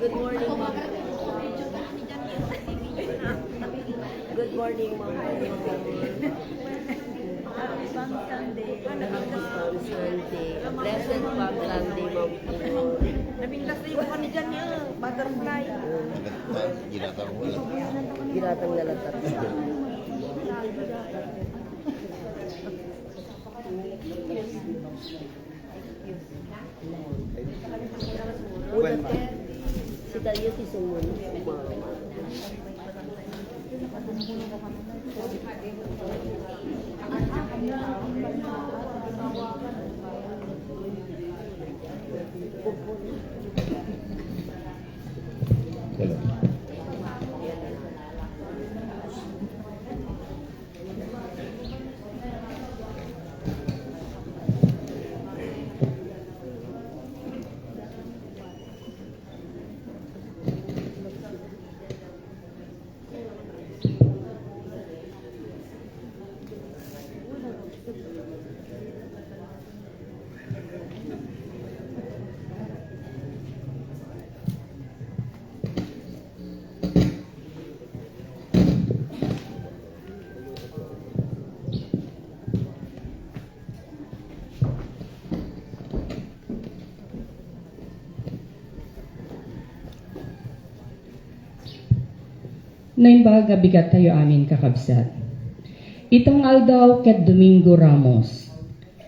Good morning, ma'am. Good morning, ma'am. Palm Sunday. Palm Sunday. Blessed Palm Sunday, ma'am. Napinglas na yung kani dyan niya. Butterfly. Giratang nalatat. Ulat ka. Si Dayo si Sumun. Naimbaga bigat tayo amin kakabsat. Itang aldaw ket Domingo Ramos.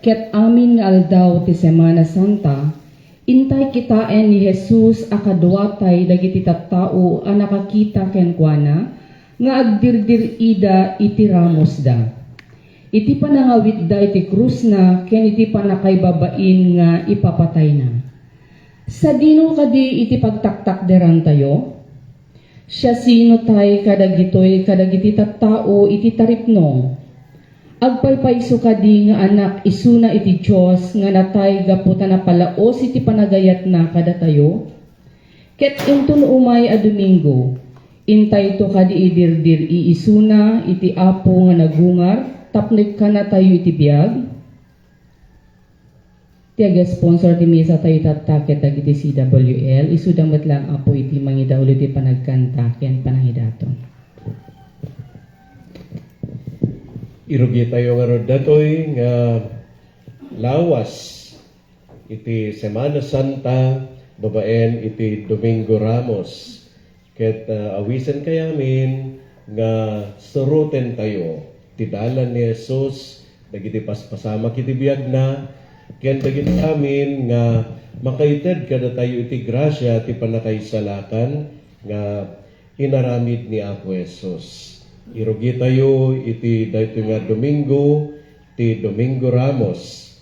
Ket amin nga aldaw ti Semana Santa, intay kitaen ni Jesus akaduatay dagiti tattao a nakakita ken kuana nga agdirdir ida iti Ramos da. Iti panangawit da iti krus na ken iti panakaybabain nga ipapatay na. Sa dino kadi iti pagtaktak deran tayo, siya sino tay kadagitoy kadagiti tattao iti taripno. Agpaypayso kadi nga anak isuna iti Dios nga natay gaputa na palaos iti panagayat na kadatayo. Ket intun umay a Domingo, intay to kadi idirdir iisuna iti apo nga nagungar tapnek kana tayo iti biag. Tiaga sponsor ti misa tayo tattaket dagiti CWL, isudamat lang apo iti mangida ulit iti panagkantaken panahidaton. Irugi tayo nga datoy nga lawas iti Semana Santa babaen iti Domingo Ramos. Ket awisen kayamin nga suruten tayo ti dalan ni Jesus dagiti paspasama kiti biag na. Ken dagiti amin nga makaited kada tayo iti grasya ti panakaisalakan nga inaramid ni Apo Jesus. Irugi tayo iti daytoy nga Domingo, ti Domingo Ramos.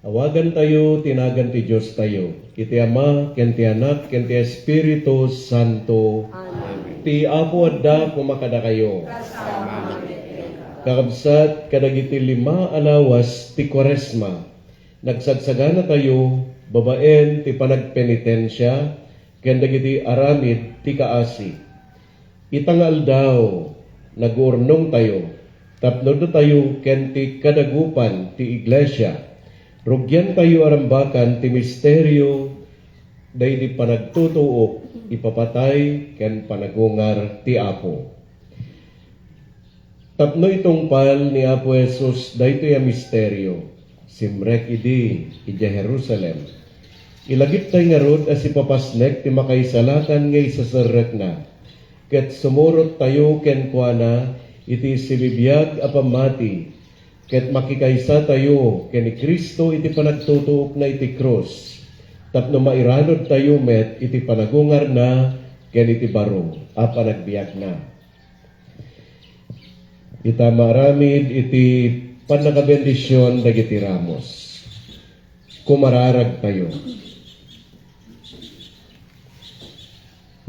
Awagan tayo, tinagan ti Dios tayo. Iti Ama, ken ti Anak, ken ti Espiritu Santo. Amen. Ti Apo adda kumakada kayo. Kakabsat kadagiti 5 alawas ti Kwaresma. Nagsagsagana tayo, babaen ti panagpenitensya, ken dagiti aramid ti kaasi. Itangal daw, nagurnong tayo, tapno tayo ken ti kadagupan ti iglesia. Rugyan tayo arambakan ti misteryo, day di panagtutuok, ipapatay, ken panagungar ti Apo. Tapno itong pal ni Apo Jesus, dayto ya misteryo. Simrek idi Jerusalem. Ilagip tayo nga rod as ipapasnek ti makaisalatan nga isasarek na. Ket sumurot tayo ken kuana iti sibibiyag apamati. Ket makikaysa tayo ken ni Kristo iti panagtutuok na iti krus. Tapno mairanod tayo met iti panagungar na ken iti baro a panagbiag na. Ita maramid iti panakabendisyon dagiti Ramos. Kumararag tayo.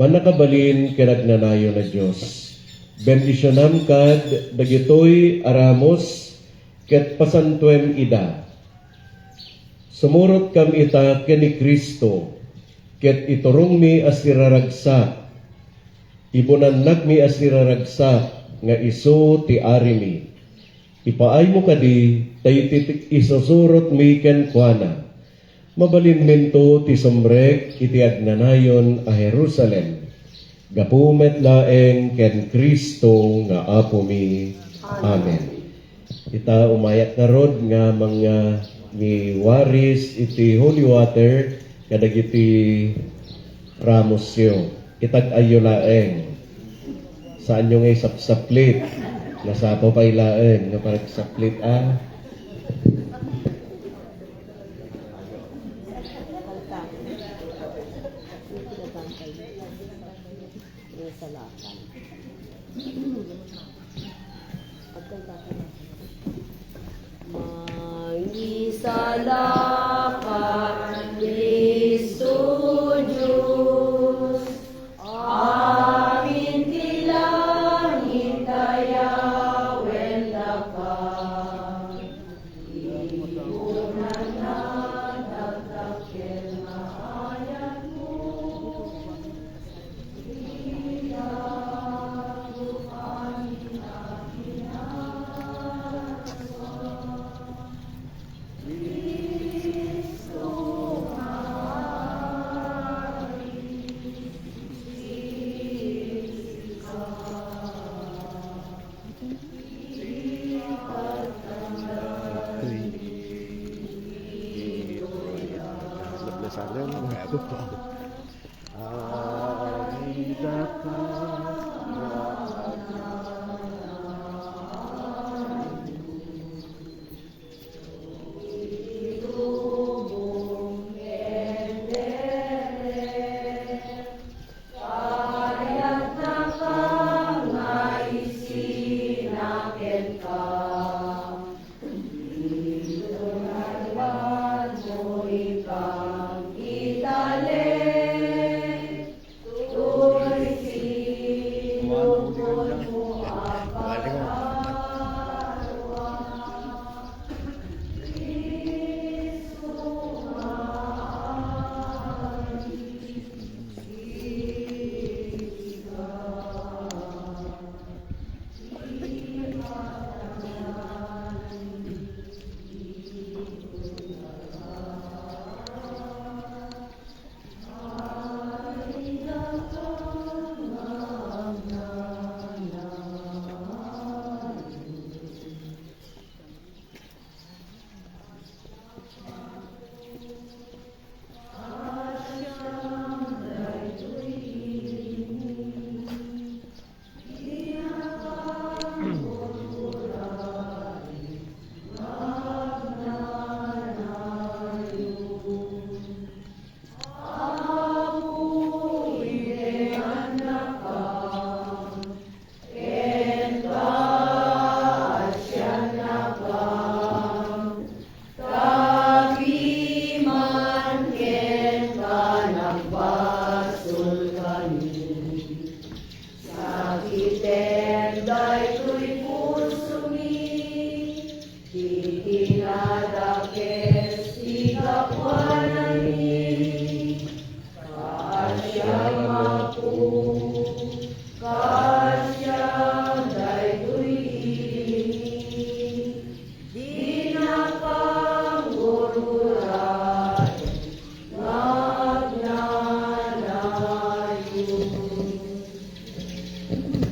Manakabalin kinagnanayo na Diyos. Bendisyonam kad dagitoy aramos ket pasantuem ida. Sumurot kam ita kani Kristo ket iturong mi asiraragsak. Ibunannag mi asiraragsak nga isu ti arimi. Ipaay mo kadi tayo isusurot mi ken kuana. Mabalin minto ti sombrek iti agnanayon a Jerusalem. Gapumet laeng ken Kristo nga apo mi. Amen. Ita umayat na rod nga mga ni waris iti holy water kadag iti ramosyo. Itag ayo laeng. Saan nyo ngay sapsaplit? Nasapo pa ilaeng nga parang saplit Mangisalakan Kristo Diyos, amin tilangin tayawen dapat. Iunan na nagtakil na ayat mo,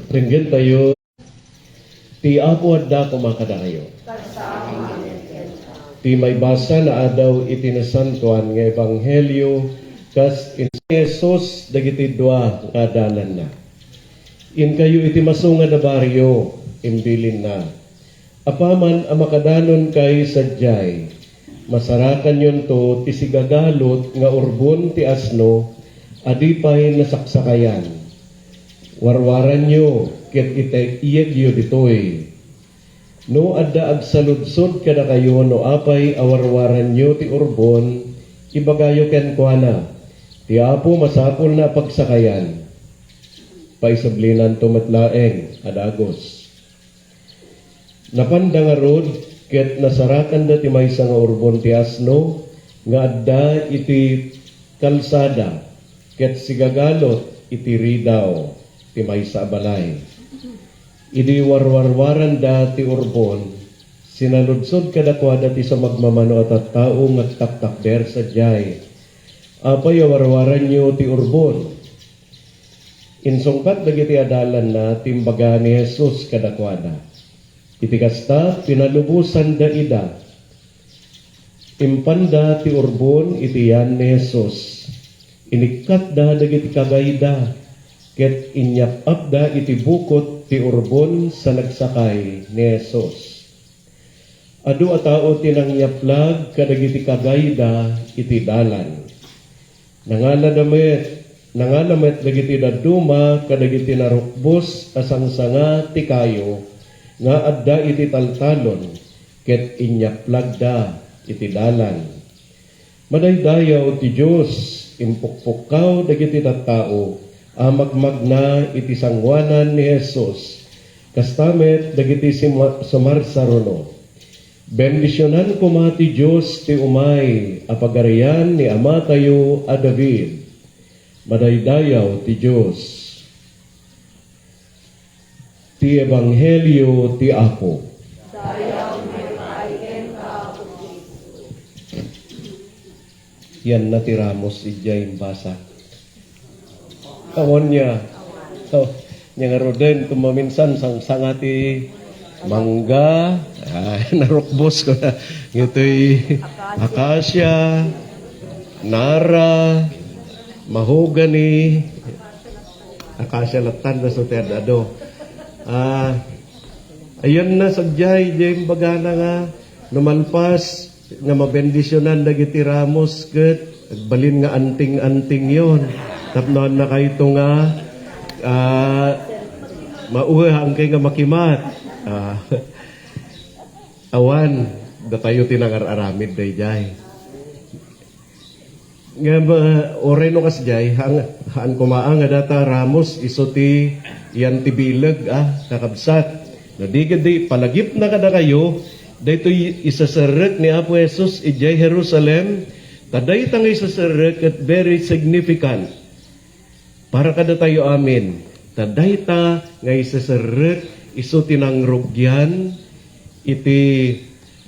Ringgit tayo, ti apo adda kumakadayo. Ti may basa na adaw itinasantuan nga ebanghelyo kas in Jesus dagiti dua nga dalan na. In kayo iti masunga na baryo, imbilin na. Apaman ang makadanon kay sadyay, masarakan yun to ti sigagalot nga urbon ti asno, adipay nasaksakayan. Warwaran nyo, ket itay iyag yo ditoy. No adda agsaludsod kada kayo, no apay awarwaran nyo ti urbon, ibagayo ken kuana. Ti apo masapol na pagsakayan, paisablinan tumatlaeng adagos. Napanda nga rod, ket nasarakan da ti maysa nga urbon ti asno, nga adda iti kalsada, ket sigagalot iti ridaw ti maysa balay. Idi warwarwaran da ti urbon, sinaludsod kadakwada ti sa magmamano at tao nga taktakder sa jay. Apay warwaran nyo ti urbon. Insungkat dagiti adalan na timbaga ni Jesus kadakwada. Iti kasta pinalubusan da ida. Impanda ti urbon iti yan ni Jesus. Inikat da dagiti kagayda. Ket inyap da iti bukot ti urbon sa nagsakay ni Jesus. Adu a tao tinangyaplag kadagiti kagayda iti dalan. Nangalamet dagiti daduma kadagiti narukbos asangsanga ti kayo nga adda iti taltalon ket inyaplag da iti dalan. Madaydayaw ti Dios impukpukaw dagiti tattao magmagna iti sangwanan ni Jesus. Kastamet dagiti sumarsaruno. Bendisyonan kuma ti Diyos ti umay apagarian ni ama tayo a David. Madaydayaw ti Diyos. Ti Ebanghelyo ti Apo. Yan natiramos ijay basa. Kawon niya. So, niya nga roden kumaminsan sang sangati mangga, narukbos ko na. Ngito'y akasya, nara, mahogany, akasya latan na sa tiyadado. Ayun na sadyay, jay bagana nga, numalpas, nga mabendisyonan dagiti ramos ket agbalin nga anting-anting yon. Tapnon na kayo ito nga mauhang kay nga makimat. Awan, da tayo tinangar-aramid day jay. Nga oray no kas jay, haan kumaang nga data ramos iso ti yan ti bilag kakabsat. Nadigad di palagip na kada kayo, dahito isasarek ni Apo Jesus ijay Jerusalem, taday tangay isasarek at very significant. Para kada tayo amin, taday ta nga isasarek iso tinangrugyan, iti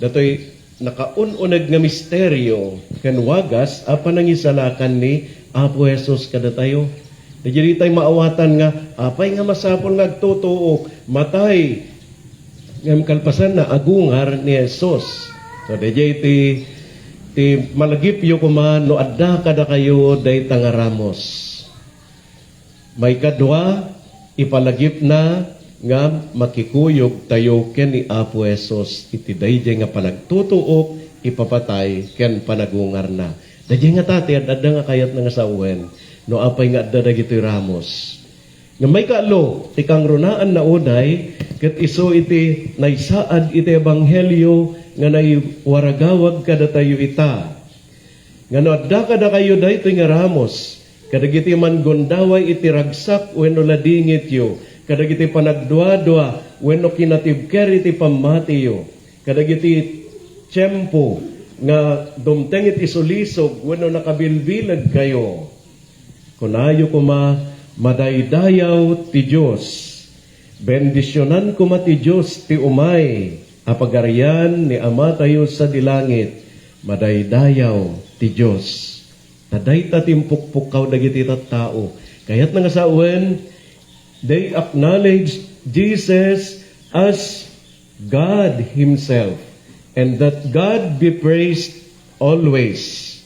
datoy nakaununag nga misteryo ken wagas apan nang isalakan ni Apo Jesus kada tayo. Dili tay maawatan nga apay nga masapol nga agtutuok matay ngam kalpasan na agungar ni Jesus. So DJ ti malagip yo kuma no adda kada kayo day tangaramos. May kadwa ipalagip na nga makikuyog tayo ken ni Apo Jesus iti dayjay nga panagtutuok ipapatay ken panagungar na. Dayjay nga tati adda nga kayat nga sawen no apay nga adda dagiti ramos. Nga may kaalo ti kang runaan na unay ket isu iti naisaad iti ebanghelyo nga naiwaragawag kada tayo ita. Nga no adda kada kayo daytoy nga ramos kadagiti man gondaway iti ragsak wenno ladingit yo. Kadagiti panagdua-dua wenno kinatibker iti pamatiyo. Kadagiti tiyempo nga dumteng iti sulisog wenno nakabilbilag kayo. Kunayo kuma madaydayaw ti Dios. Bendisyonan kuma ti Dios ti umay apagarian ni Ama tayo sa dilangit. Madaydayaw ti Dios. Taday ta timpukpukaw dagiti tattao. Kayat nga sawen they acknowledge Jesus as God Himself, and that God be praised always.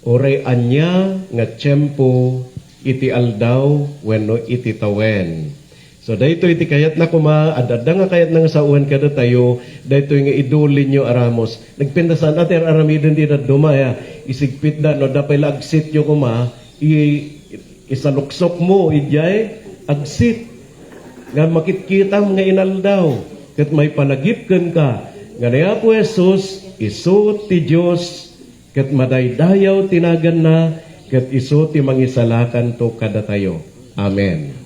Oray anya nga tiyempo iti aldaw wenno iti tawen. So dayto iti kayat na kuma adda nga kayat nga sauhan kada tayo dayto nga idulin nyo aramos. Nagpindasan ater aramiden di dumaya isigpit da no dapay agsit yo kuma isaluksok mo ijay agsit nga makitkita nga inaldaw ket may palagipken ka nga ni Apo Jesus isu ti Dios ket madaydayaw tinagan na ket isu ti mangisalakan to kada tayo. Amen.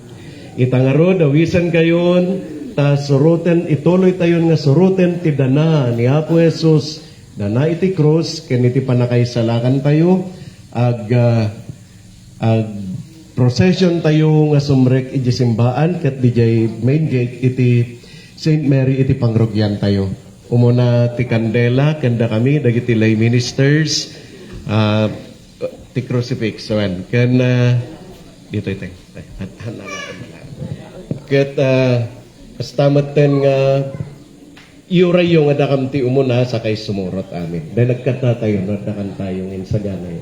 Itangaro, dawisan kayon, ta suruten, ituloy tayon nga suruten ti dana ni Apo Jesus, dana iti krus, ken iti panakaisalakan tayo, ag procession tayo nga sumrek iti simbaan, ket dijay main gate iti St. Mary iti pangrogyan tayo. Umuna ti kandela, kanda kami, dagiti lay ministers, ti crucifix, ken dito ito. Ket astamat ten nga iuray yung adakam ti umuna sakay sumurot amin. Dahil nagkata tayo, nadakan tayong insaganay.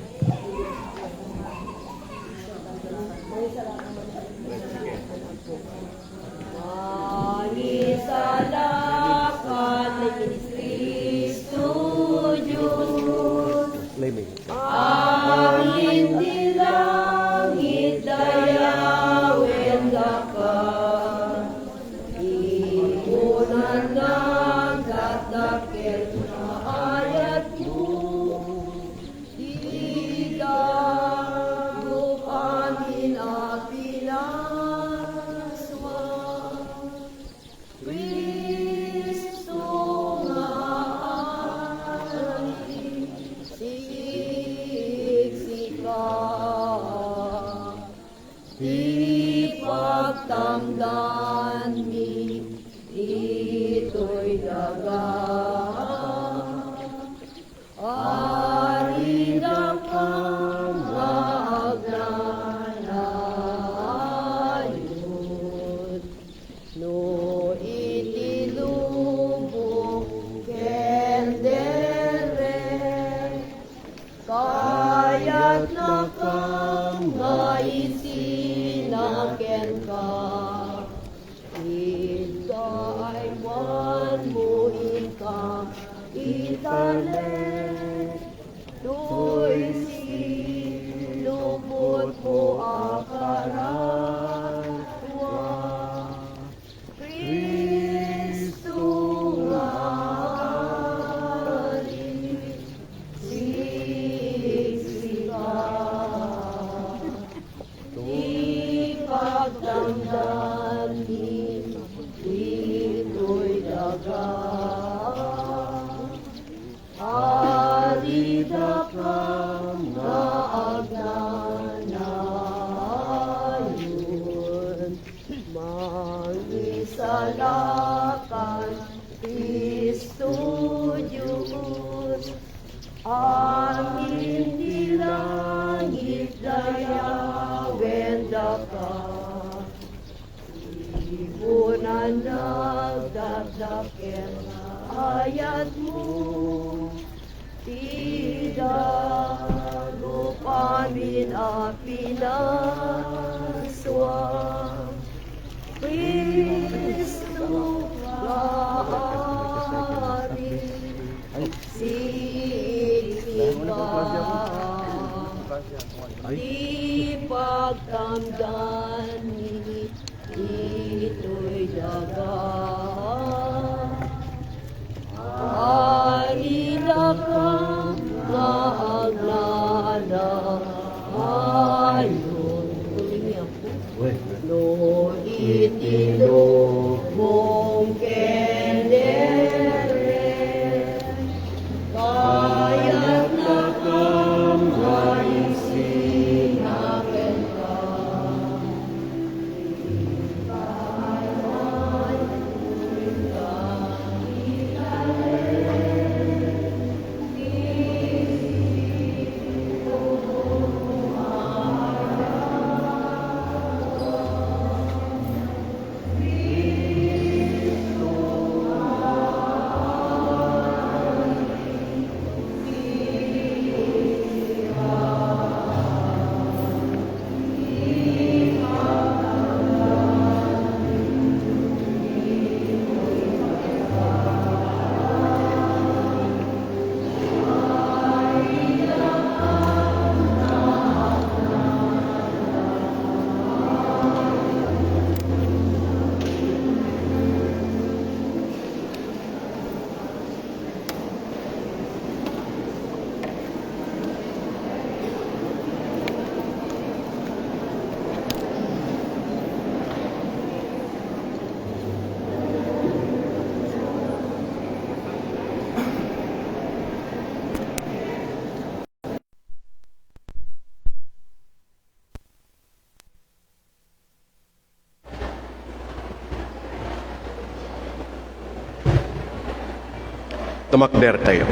Tumakder tayo.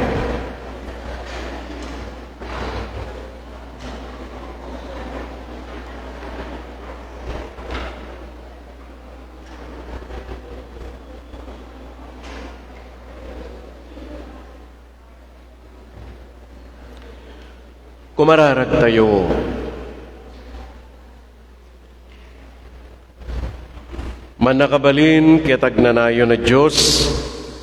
Kumararag tayo. Manakabalin kitag nanayo na Diyos,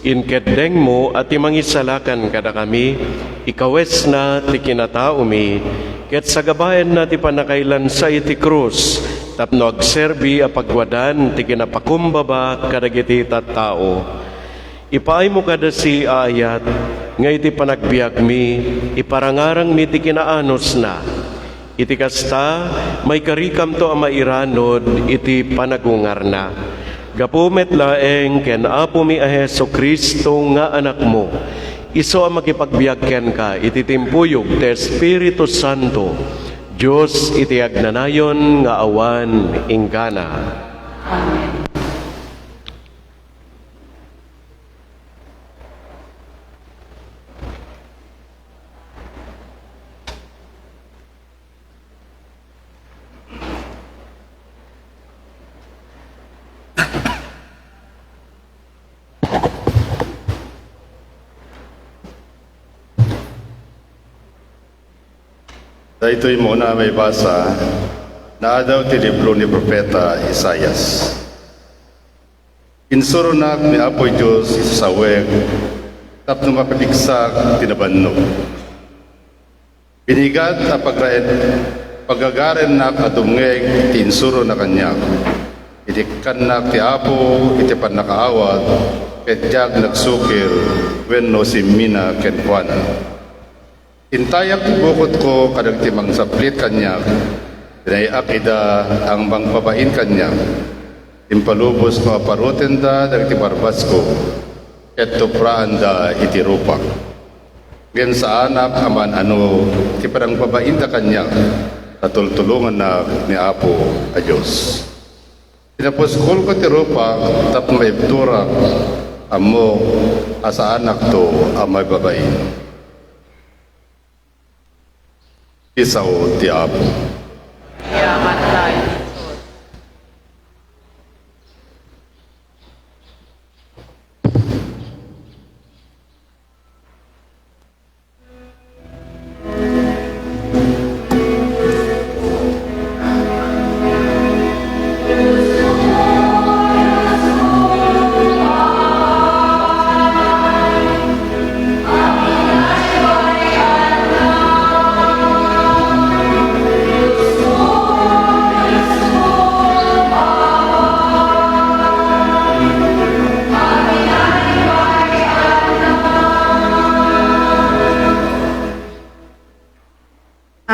inkedeng mo at imangisalakan kada kami, ikawes na ti kinatao mi, ket sa gabayan na ti panakailan sa iti krus, tapno agserbi a pagwadan ti kinapakumbaba kadagiti tattao. Ipaay mo kada si ayat, nga iti panagbiag mi, iparangarang mi ti kinaanos na. Iti kasta, may karikam to ang mairanod, iti panagungar na. Gapumet laeng ken apo mi a Heso Kristo nga anak mo. Iso ang makipagbiag ken ka, iti timpuyog te Espiritu Santo. Diyos iti agnanayon nga awan ingkana. Ito'y muna may basa na daw ti libro ni Propeta Isayas. Insurunak ni Apoy Diyos isasaweg, tapno mapipiksak tinabannog. Binigat na pagagaren na kadumngeg ti insuro na kanya. Itikan na ti Apo, iti pan nakaawat, kedyag nagsukir, wenno si Mina kenkwana. Intayak bukod ko kadang timang saplit kanya, dinayak ida ang bangpabain kanya, impalubos mga parutin da dagiti barbas ko, ket tupraan da iti rupak. Gan sa anak aman ano, ti parang pabain da kanya, natultulungan na ni Apo a Diyos. Pinapuskol ko ti rupak, tap may turak, amo asa anak to ang may babain. Isaw ti Apo. Yaman tayo.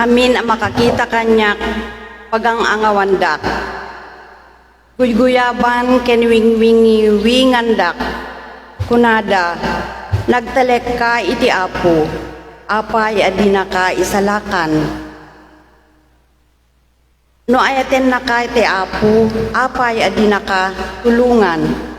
Amin ang makakita kanya pagang angawandak. Guyguyaban ken wingwingi wingandak. Kunada, nagtalek ka iti Apo, apay adina ka isalakan. No ayaten na ka iti Apo, apay adina ka tulungan.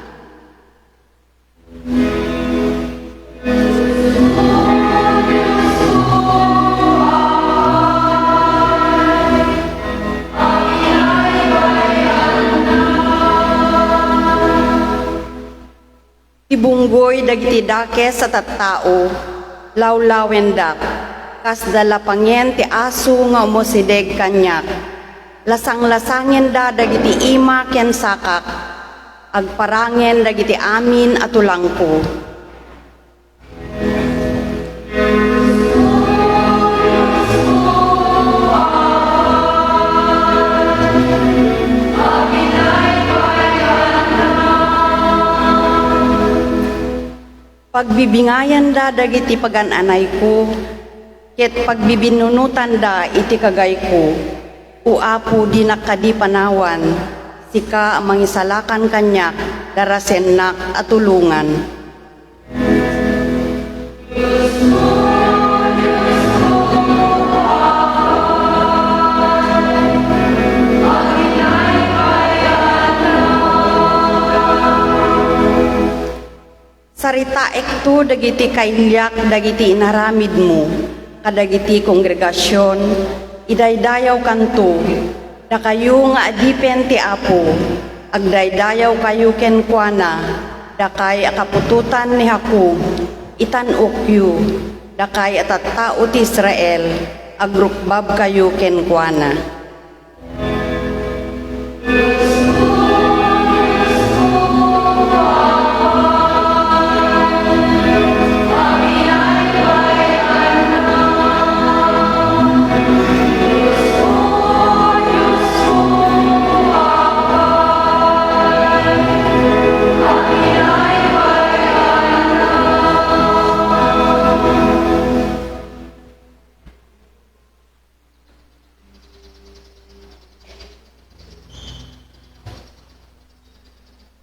Ibunggoy dagiti dakes sa tattao, lawlawendak, kas dalapangyen ti aso nga umusideg kanyak, lasang-lasangin da dagiti ima ken sakak, agparangen dagiti amin at ulangko. Pagbibingayan da dagiti pagananay ko, ket pagbibinunutan da iti kagay ko, o Apo di nakadi panawan, sika ang mangisalakan kanyak, darasennak at tulungan. Sa Pasaritaek to dagiti kailyak dagiti inaramid mo, kadagiti kongregasyon, idaydayaw kanto, da kayo nga adipen ti Apo, agdaydayaw kayo kenkwana, da kay akapututan ni Hakob, itanok yu, da kay atattao ti Israel, agrukbab kayo kenkwana.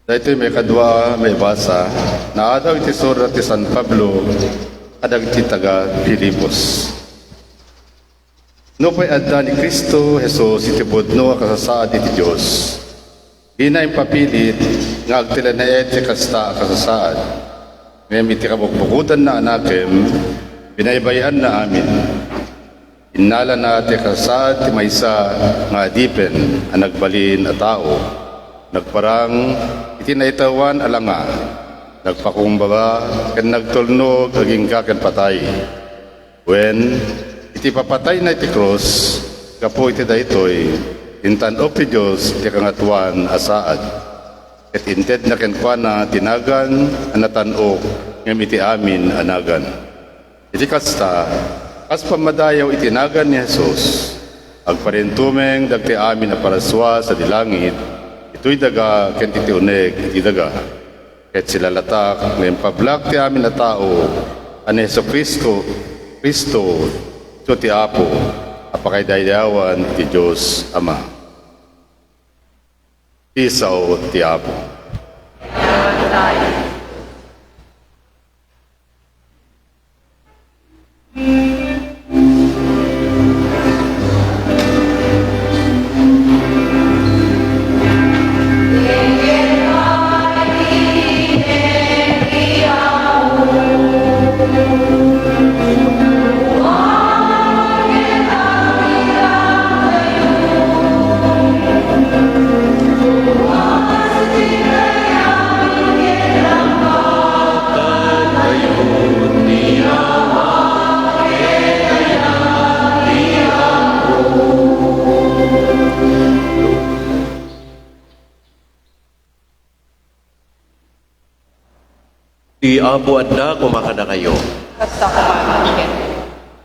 Dahito may kadwa may basa na adaw iti surat ti San Pablo adag ti taga Filipos. No pa'y adda ni Kristo Jesus iti budno kasasaad iti Diyos. Di na impapilit nga agtila na iti kasta kasasaad. Ngayon iti kabukbukutan na anakem, binaybayan na amin. Inala na iti kasasaad ti maysa nga adipen ang nagbalin a tao. Nagparang iti naitawan alanga, nagpakumbaba, kan nagtulnog, aging kakan patay. When iti papatay na iti krus, kapo iti daytoy, intanok ti Diyos iti kangatuan asaad. Ket inted na kenkwana tinagan, anatanok, ngem iti amin anagan. Iti kasta, as pamadayaw itinagan ni Jesus, agparintumeng dagti amin na paraswa sa dilangit, ito'y daga, ken iti uneg, iti daga. Ket sila latak, ngayon pablak ti amin na tao, ani Heso Kristo, ito ti Apo, apakay dayawan ti Diyos Ama. Isaw ti Apo. Ti Apo adda kumakada kayo.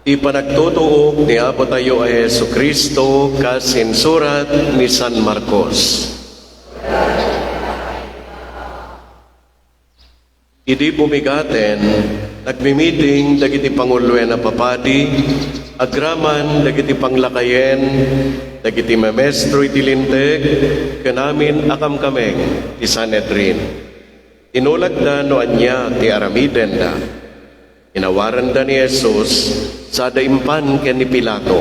Ti panagtutuok ni Apo tayo ay Hesu Kristo kasin surat ni San Marcos. Idi bumigaten, nagmimiting dagiti panguluan na papadi, agraman dagiti panglakayen, dagiti mamestro iti linteg, kanamin akam kameng ti Sanhedrin. Inulag da no anya ti aramiden da. Inawaran da ni Jesus sa daimpan ken ni Pilato.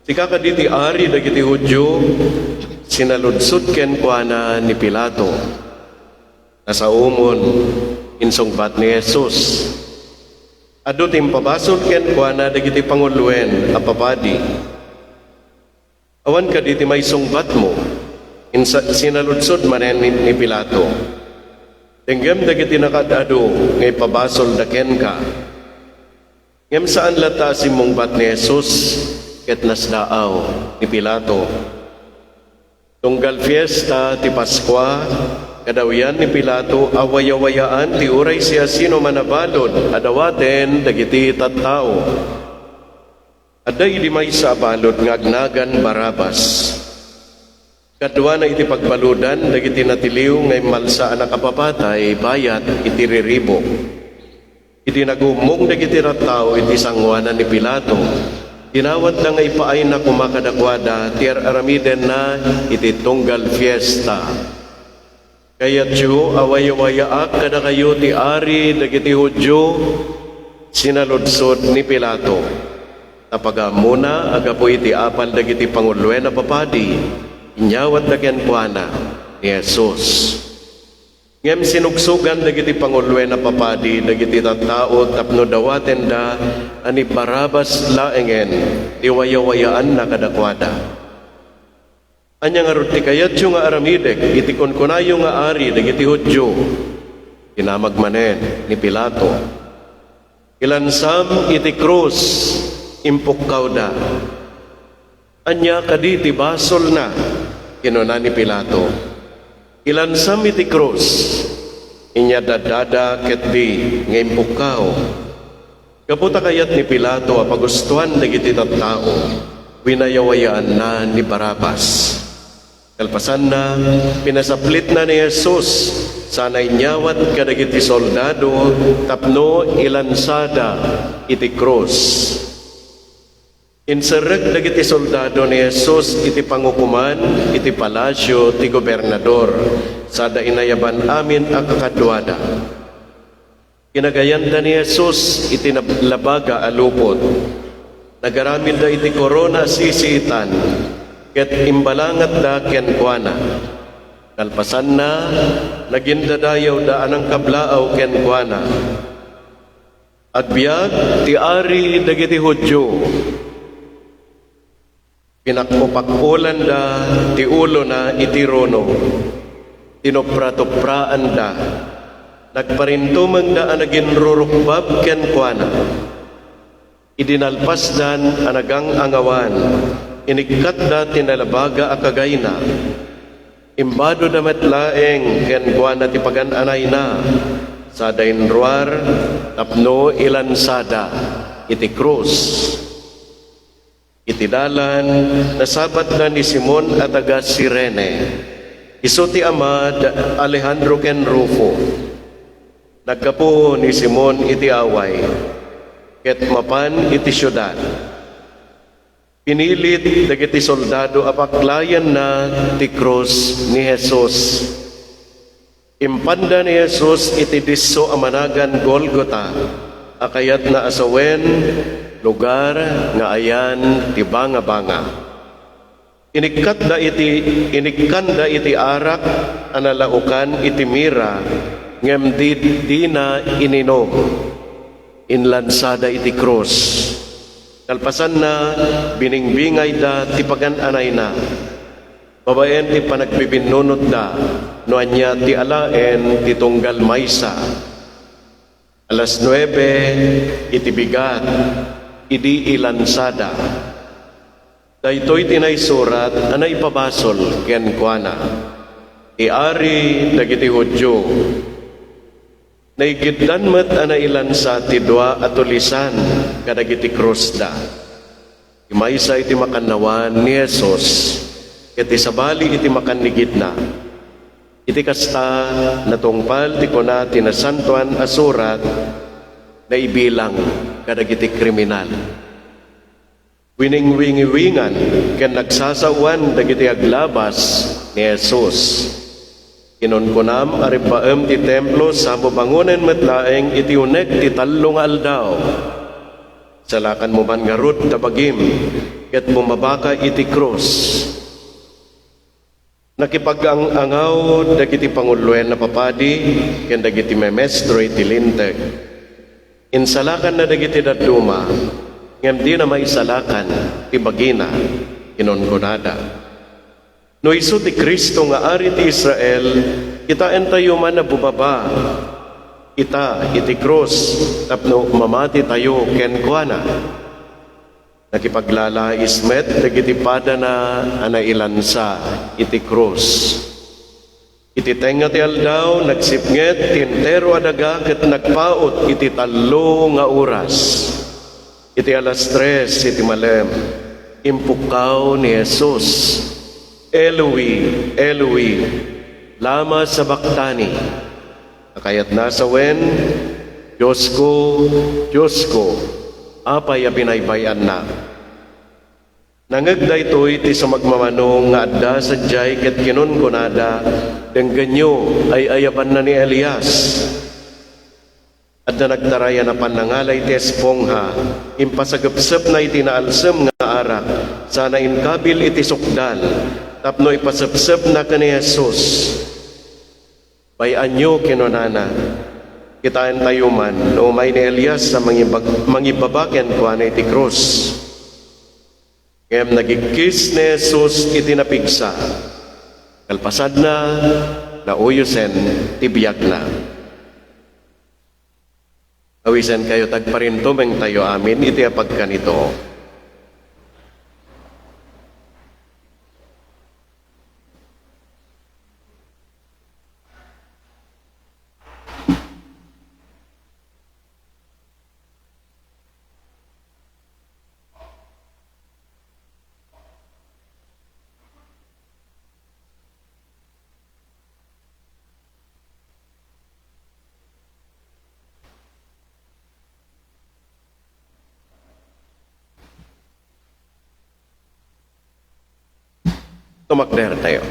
Sika kaditi ari dagiti Hudyo, sinaludsod ken kuana ni Pilato. Nasa umon, insungbat ni Jesus. Adu timpabasod ken kuana dagiti panguluen a papadi. Awan kaditi may sungbat mo, sinaludsod manen ni Pilato. Tenggem dagiti nakadado ngay pabasol daken ka. Ngem saan lata si mungbat ni Jesus ket nasdaaw ni Pilato. Tunggal fiesta ti Paskwa, kadawian ni Pilato awayawayaan ti uray siya sino manabalod adawaten dagiti tattao. Aday di may sa balod nga agnagan Barabas. Kadwa na iti pagbaludan, dagiti natiliw ngay malsa anak kapapatay, bayat iti riribo. Iti nagumong dagiti rattaw iti sangwanan ni Pilato. Tinawad na ngay paay na kumakadakwada, tiar aramiden na iti tunggal fiesta. Kaya Diyo, away-awayaak kada kayo ti ari dagiti Hudyo, sinaludsod ni Pilato. Napagamuna, agapo iti apal dagiti panguluen na papadi, inyawat na ken kuana ni Jesus. Ngem sinugsugan dagiti pangulwe na papadi dagiti tattao tapno dawaten da ani Barabas laengen ti wayawayaan na kadakwada. Anya nga ruti kayat yung nga aramidek iti kunkunayo nga ari dagiti Hudyo tinamag manen ni Pilato. Ilansam iti krus impukkaw da. Anya kaditi basol na kinuna ni Pilato. Ilansam iti krus inya dadada ket di nga impukkaw. Kaputa kayat ni Pilato apagustuhan dagiti tattao winayawayaan na ni Barabas. Kalpasan na pinasaplit na ni Jesus sanay nyawat kadagiti soldado tapno ilansada iti krus. Inserek dagiti soldado ni Jesus iti pangukuman iti palasyo ti gobernador sada inayaban amin a kakadwada. Kinagayanda ni Jesus iti labaga alupot. Nagaramid da iti korona sisiitan ket imbalangat da kenkwana. Kalpasan na nagindadayaw da anang kablaaw kenkwana. Agbyag ti ari dagiti Hudyo. Pinakupakpulan da ti ulo na iti rono. Tinopra-topraan da. Nagparintumang da anagin rurukbab kenkwana. Idinalpas dan anagang angawan. Inikat da tinalabaga akagayna. Imbado da metlaeng kenkwana ti pagananay na. Sada inruar tapno ilansada iti krus. Iti dalan nasabat na ni Simon at taga Sirene. Isu ti ama Alejandro ken Rufo. Nagkapo ni Simon iti away. Ket mapan iti syudad. Pinilit dagiti soldado apaklayan na ti krus ni Jesus. Impanda ni Jesus iti disso amanagan Golgota. Akayat na asawen lugar nga ayan ti banga-banga. Inikanda iti arak analaukan iti mira ngem di na ininom. Inlansada iti krus. Kalpasan na biningbingay da ti pagananay na. Babaen ti panagbibinunot da no anya ti alaen ti tunggal maysa. Alas 9 iti bigat idi ilansada. Daytoy tinay surat anay pabasol ken kuana. Iari dagiti Hudyo. Naigiddan met anay ilansa ti dua atulisan kadagiti krus da. Imaysa iti makanawan ni Jesus. Iti sabali iti makanigid na. Iti kasta natungpal ti kuna tinasantuan asurat na ibilang kadagiti kriminal. Wining-wingiwingan ken nagsasawan dagiti aglabas ni Jesus. Kinunkunam aripaem ti templo sa mabangunen metlaeng iti unek ti tallong aldaw. Salakan mo man ngarut tabagim ket bumabaka iti krus. Nakipag-angaw dagiti pangulwen na papadi ken dagiti memestro iti linteg. Insalakan na dagiti daduma ngem di na maisalakan ti bagina kinunkunada. No isu ti Kristo nga ari ti Israel, kita entayo man na bumaba. Ita iti krus tapno mamati tayo ken kuana. Nakipaglalais met dagiti pada na anailansa iti krus. Iti tenga ti aldaw nagsipnget tintero adaga ket nagpaot iti tallo nga oras. Iti alas 3 iti malem impukaw ni Jesus. Eloi, Eloi, lama sabachthani. Akayat nasa wen, Diyos ko, apay a binaybayan na. Nangagday to'y ti sa magmamanong nga adda sa jay ket kinunkunada, dengganyo ay ayaban na ni Elias. At na nagtaraya na panangalay ti espongha, impasagapsap na iti naalsem nga arak, sana inkabil iti sukdal, tapno ipasapsap na ka ni Jesus. Bayan nyo kinunana, kitaan tayo man, no may ni Elias sa mangibabaken ko anay ti krus. Ngayam nagikis ni Jesus itinapigsa. Kalpasad na, nauyosen, tibiyag na. Awisen kayo tagparinto, meng tayo amin, iti apag kanito. Tumakder tayo.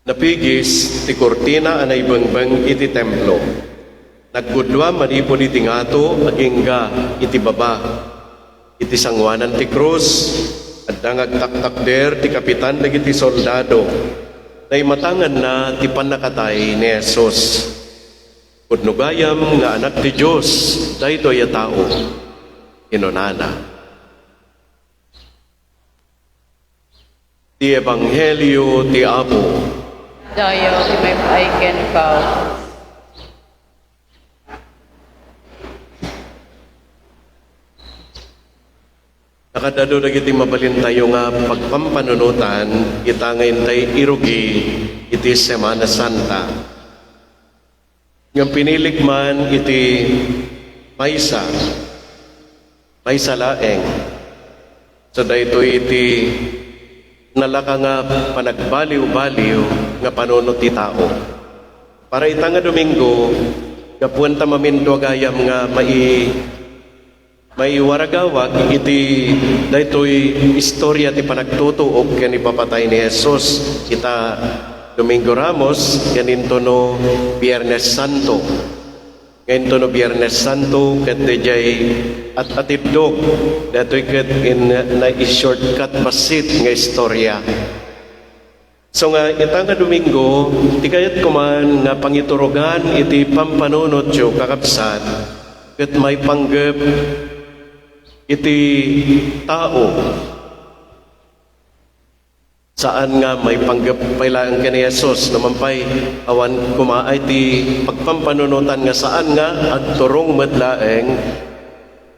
Napigis ti kortina anay bengbeng iti templo. Naggudwa manipon iti ngato agingga iti baba. Iti sangwanan ti krus at nangagtaktakder ti kapitan dagiti soldado. Nay matangan na ti panakatay ni Jesus. Pudnugayam nga anak ti Diyos daytoy a tao. Inunana. Ti Ebanghelyo ti Apo. Dayo ti may paiken ka. Nakadado dagiti mabalin tayo nga pagpampanunutan itangayin tayo irugi iti Semana Santa. Nga pinilig man iti maysa laeng. So dahito iti nalaka nga panagbaliw-baliw nga panunot ti tao. Para ita nga Domingo, kapuan ta maminto agayam nga may waragawag iti daytoy istorya ti panagtutuog ken ipapatay ni Jesus. Kita Domingo Ramos kaninto no Biyernes Santo. Ngayon no Biyernes Santo ket dayjay at atibdog datoy ket in na shortcut basit nga istorya. So nga ita nga Domingo ti kayat kuman nga pangiturugan iti pampanunot yo kakabsat ket may panggep iti tao. Saan nga may panggap pailaan ka ni Jesus naman pa'y awan kumaay ti pagpampanunutan nga saan nga at turong madlaeng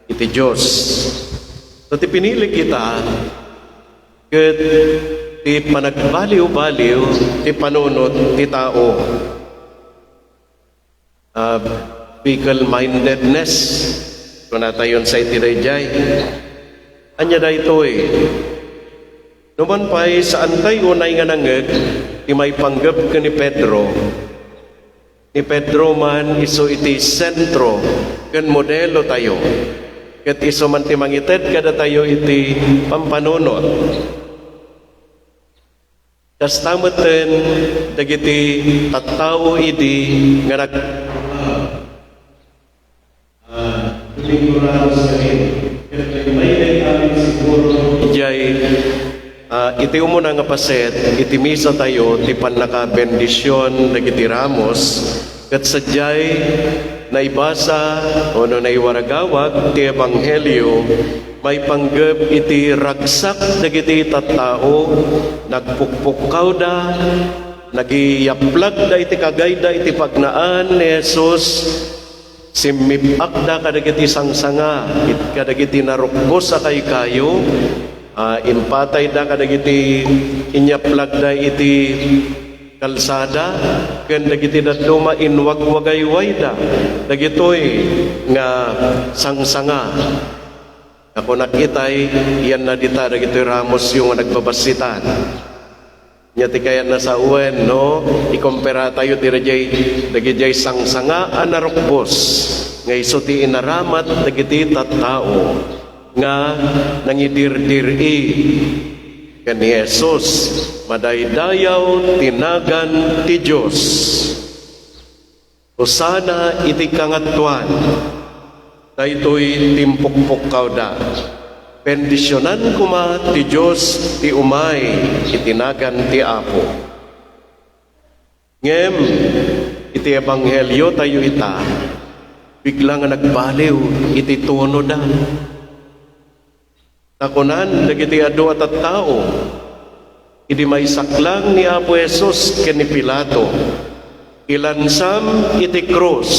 iti Diyos. So ti pinili kita ket ti panagbaliw-baliw ti panunot ti tao. Fickle-mindedness kung natayon sa itirayjay. Anya da ito Numan pa'y saan tayo unay nga nangeg, ti may panggap ka ni Pedro. Ni Pedro man iso iti sentro, kan modelo tayo. Kat iso man ti mangited kada tayo iti pampanunot. Kas tamaten, dagiti tattao idi nga Domingo sa rin. May amin siguro iti umuna nga paset, iti misa tayo, ti panaka-bendisyon, nagiti ramos, kat sadyay, naibasa, o no naiwaragawag, ti Ebanghelyo, may panggap iti ragsak, nagiti tattao, nagpukpukaw da, nagiyaplag da, iti kagayda, iti pagnaan ni Jesus, simmipak da, kadagiti sangsanga, kadagiti narukbos sa kayo, impatay da kadagiti inyaplag da iti kalsada ken dagiti dadduma inwagwagayway da dagitoy nga sangsanga ako nakitay yan na dita dagiti ramos yung nagbabasitan nya ti kaya na sa uwen no ikumpara tayo ti dagiti sangsanga anarukbos nga iso ti inaramat dagiti tattao nga nangidir-diri kan ni Jesus madaydayaw tinagan ti Diyos o sana iti kangatuan daytoy timpukpok kauda Bendisyonan kuma ti Diyos ti umay itinagan ti Apo. Ngem, iti ebanghelyo tayo ita, bigla nga nagbaliw iti tono da. Takunan, dagiti adu at tao, idi may saklang ni Apo Jesus ken ni Pilato, ilansam iti krus,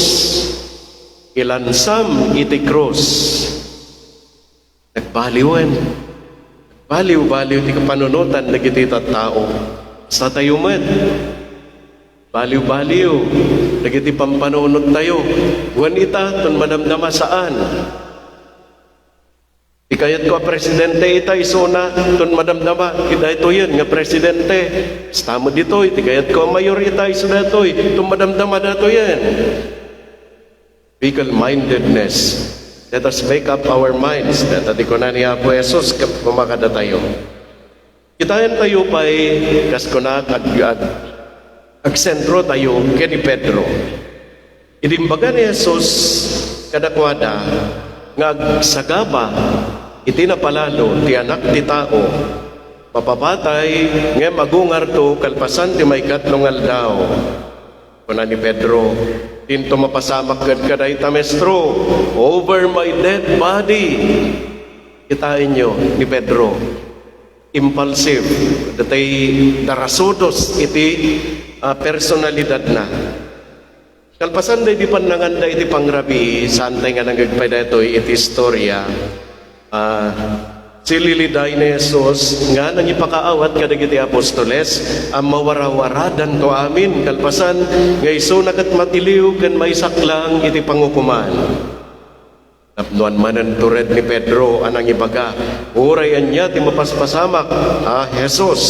ilansam iti krus. Nagbaliwan. Baliw-baliw ti kapanunutan dagiti tattao. Sa tayo man. Baliw-baliw dagiti pampanunot tayo. Wan ita ton madamdama saan. Di kayat ko presidente ita isuna ton madamdama. Kita ito yan nga presidente. Stamo dito. Di kayat ko mayor ita isuna ito. Ton madamdama dato yan. Fickle-mindedness. Let us make up our minds. Dati ko na niya po Jesus, kumakada tayo. Kitayan tayo pa'y kaskuna agsentro tayo kini Pedro. Idimbaga ni Jesus kadakwada nga agsagaba iti napalalo ti anak ti tao mapapatay nga magungar to kalpasan ti may katlong aldaw. Kuna ni Pedro, tinto mapasamak kad ita mestro, over my dead body. Kitain nyo ni Pedro, impulsive, datay darasudos iti personalidad na. Kalpasan day di pananganda iti pangrabi, saan tayo nga nagagpay ito iti istorya. Sililiday ni Jesus nga nang ipakaawat kadagiti apostoles ang mawarawaradan to amin kalpasan nga iso nakat matiliw ken maisaklang iti pangukuman. Napnuan manen tured ni Pedro anang ibaga urayan niya ti mapaspasamak Jesus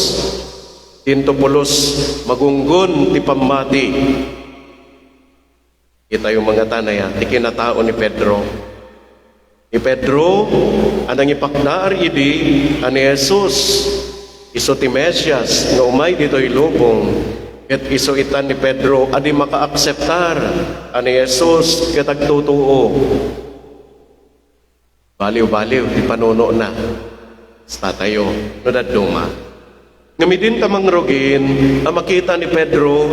tinto pulos magunggon ti pamati. Kita yung mga tanaya ti kinatao ni Pedro. Ni Pedro, anang ipaknaar idi, ani Jesus, iso ti Mesias, nga umay dito'y lubong, ket iso itan ni Pedro, adi maka-akseptar, ani Jesus, ket agtutuo. Baliw-baliw, di panuno na, sa tayo, nadaduma. Ngamidin tamang rugin, ang makita ni Pedro,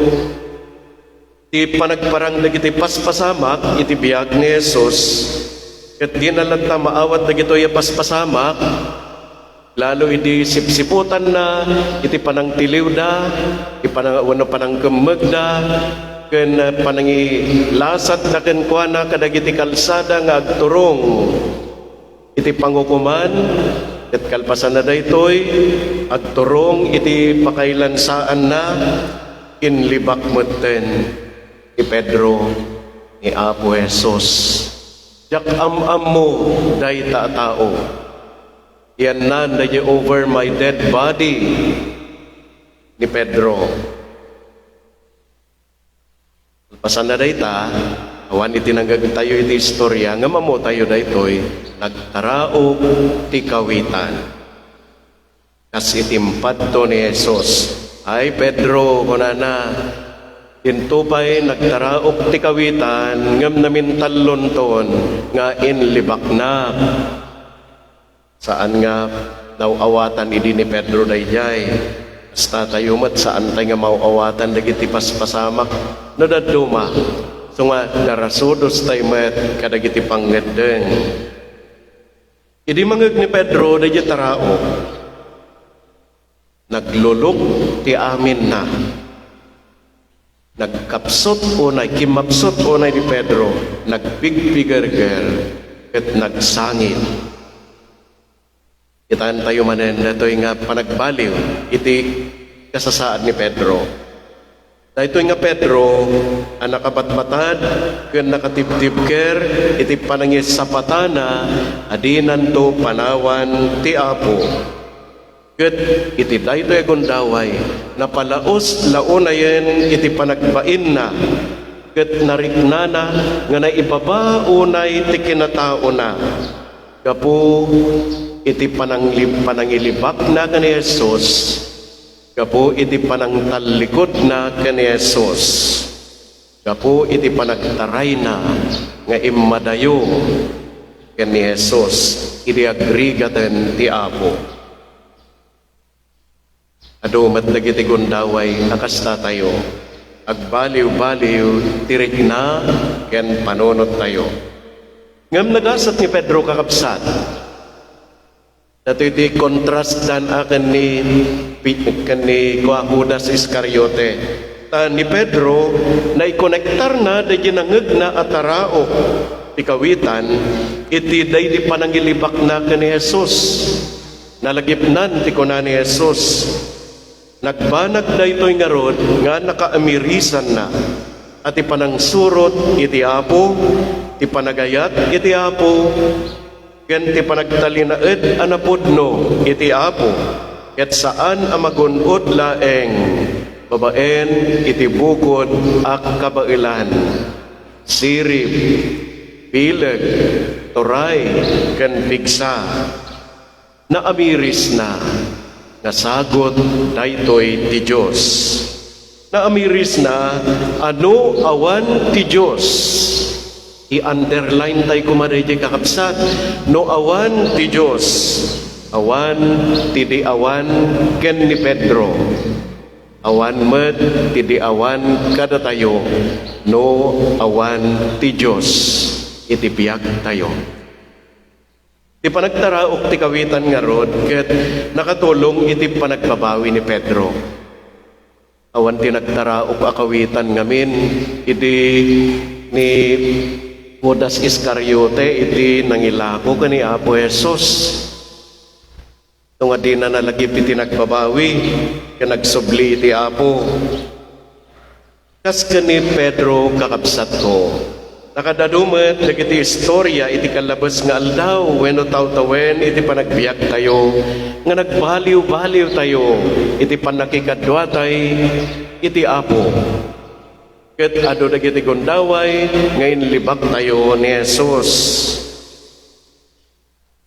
ti panagparang dagiti paspasamak, iti biyag ni Jesus, ket di na lang ta maawat na gito paspasamak, lalo iti sipsiputan na, iti panang tiliw da, iti panang kemeg da, ken panangi lasat na ken kuana kadagiti kalsada nga agturong, iti pangukuman, ket kalpasan na daytoy, agturong iti pakailansaan na, inlibak moten, ni Pedro, ni Apo Jesus. Jak am mo day tao. Yan na day over my dead body ni Pedro. Pasan na day ta, awan itinanggag tayo iti istorya, nga mamo tayo daytoy, nagtaraog ti kawitan. Kas itimpat to ni Jesus, ay Pedro, kunana, intupay nagtaraok ti kawitan ngam namin talonton nga inlibak na. Saan nga nawawatan idi ni Pedro dayjay. Basta tayo mat saan tayo nga mawawatan dagiti paspasamak nadaduma. So nga darasudos tayo mat kadagiti panggedeng. Idi mangeg ni Pedro dayjay taraok. Naglulok ti amin na. Nagkapsot unay, kimapsot unay ni Pedro, nagbigbigargar, at nagsangit. Itaan tayo manen na ito nga panagbaliw, iti kasasaan ni Pedro. Dahito nga Pedro, ang nakabatbatad, kung nakatibtibker, iti panangis sapatana, adinan to panawan ti Apo. Ket iti daytoy agundaway napalaos launayen iti panagbain na ket nariknana nga naibaba unay ti kinatao na gapu iti panangilibak na kani Jesus gapu iti panangtalikod na kani Jesus gapu iti panagtaray na nga imadayo ken ni Jesus iti agrigatan ti Apo. Adu matdagiti gundaway akasta tayo, agbaliw-baliw tirik na ken panunot tayo. Ngam nagasat ni Pedro kakabsat, dati di kontrast dan akan ni Judas Iscariote. Ni Pedro na ikonektar na da ginangag na ataraok ti kawitan iti day di panangilibak na ka ni Jesus. Nalagipnan ti kuna ni Jesus. Nagbanag na ito'y ngarod nga nakaamirisan na at ipanangsurot iti Apo, ti panagayat iti Apo, ken ti panagtalinaed anapudno iti Apo, ket saan amagunod laeng babaen iti bukod ak kabailan, sirip, pileg, turay, ken piksa, na amiris na nasagot daytoy ti Diyos. Naamiris na ano awan ti Diyos. I-underline tayo kumareje kakabsat. No awan ti Diyos. Awan ti di awan ken ni Pedro. Awan met ti di awan kada tayo. No awan ti Diyos. Itibiyag tayo. Ti panagtaraok ti kawitan nga rod, ket nakatulong iti panagbabawi ni Pedro. Awan ti nagtaraok akawitan ngamin, iti ni Judas Iscariote, iti nangilako ka ni Apo Jesus. Tunga di na nalagip iti nagbabawi, ka nagsubli iti Apo. Kas ka ni Pedro kakabsat ko, nakadadumet dagiti istorya iti kalabas nga aldaw wenno tawtawen iti panagbiag tayo nga nagbaliw-baliw tayo iti panakikadwa tay iti Apo. Ket adu dagiti gundaway nga inlibak tayo ni Jesus.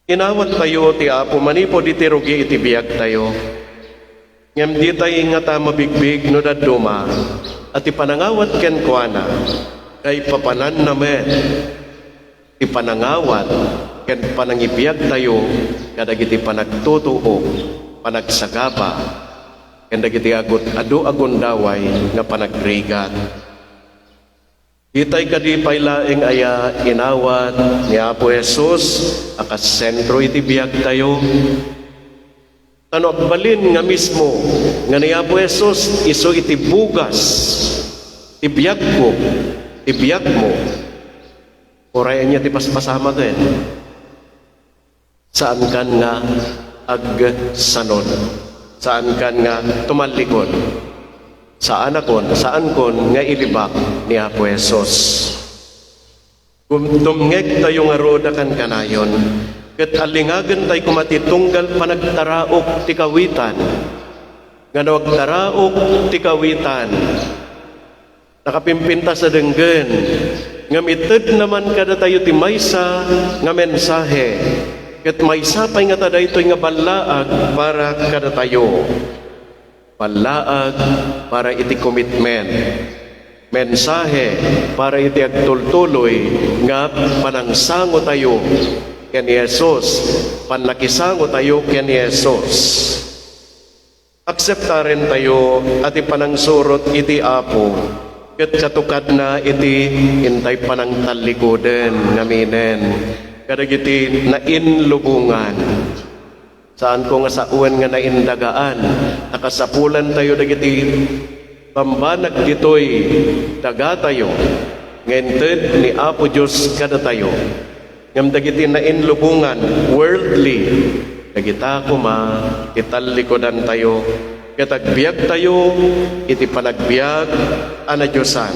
Inawat tayo ti Apo manipod iti rugi iti biag tayo. Ngem di tayo nga ta mabigbig no daduma at ipanangawat ken kuana kay papanan namen ipanangawat ken panangibiyag tayo kadagiti panagtutuo panagsagapa ken dagiti adu agundaway nga panagrigat. Itay kadipay laeng aya inawat ni Apo Jesus akas sentro iti biyag tayo. Ano agbalin nga mismo nga ni Apo Jesus iso iti bugas ti biyag ko ibiyag mo, orayan niya ti paspasama ken. Saan kan nga agsanod? Saan kan nga tumalikod? Saan kon nga ilibak ni Apo Jesus? Tumngeg tayo nga roda kan kanayon, ket alingagan tayo kumatitunggal panagtaraok ti kawitan, nga nawagtaraok ti kawitan, nakapimpinta sa denggen nga mited naman kada tayo ti maysa nga mensahe ket maysa pay nga tada itoy nga balaag para kada tayo, balaag para iti commitment, mensahe para iti agtultuloy nga panangsango tayo ken Jesus, panlakisango tayo ken Jesus. Akseptaren tayo at ipanangsurot iti Apo ket katukad na iti intay panang talikoden ngaminen kadagiti nainlubungan. Saan ko nga sa uwan nga naindagaan nakasapulan tayo dagiti pambanag ditoy daga tayo ngented ni Apo Diyos kada tayo ngam dagiti nainlubungan worldly dagita kuma italikodan tayo ket agbiag tayo iti panagbiag ana Diyosan.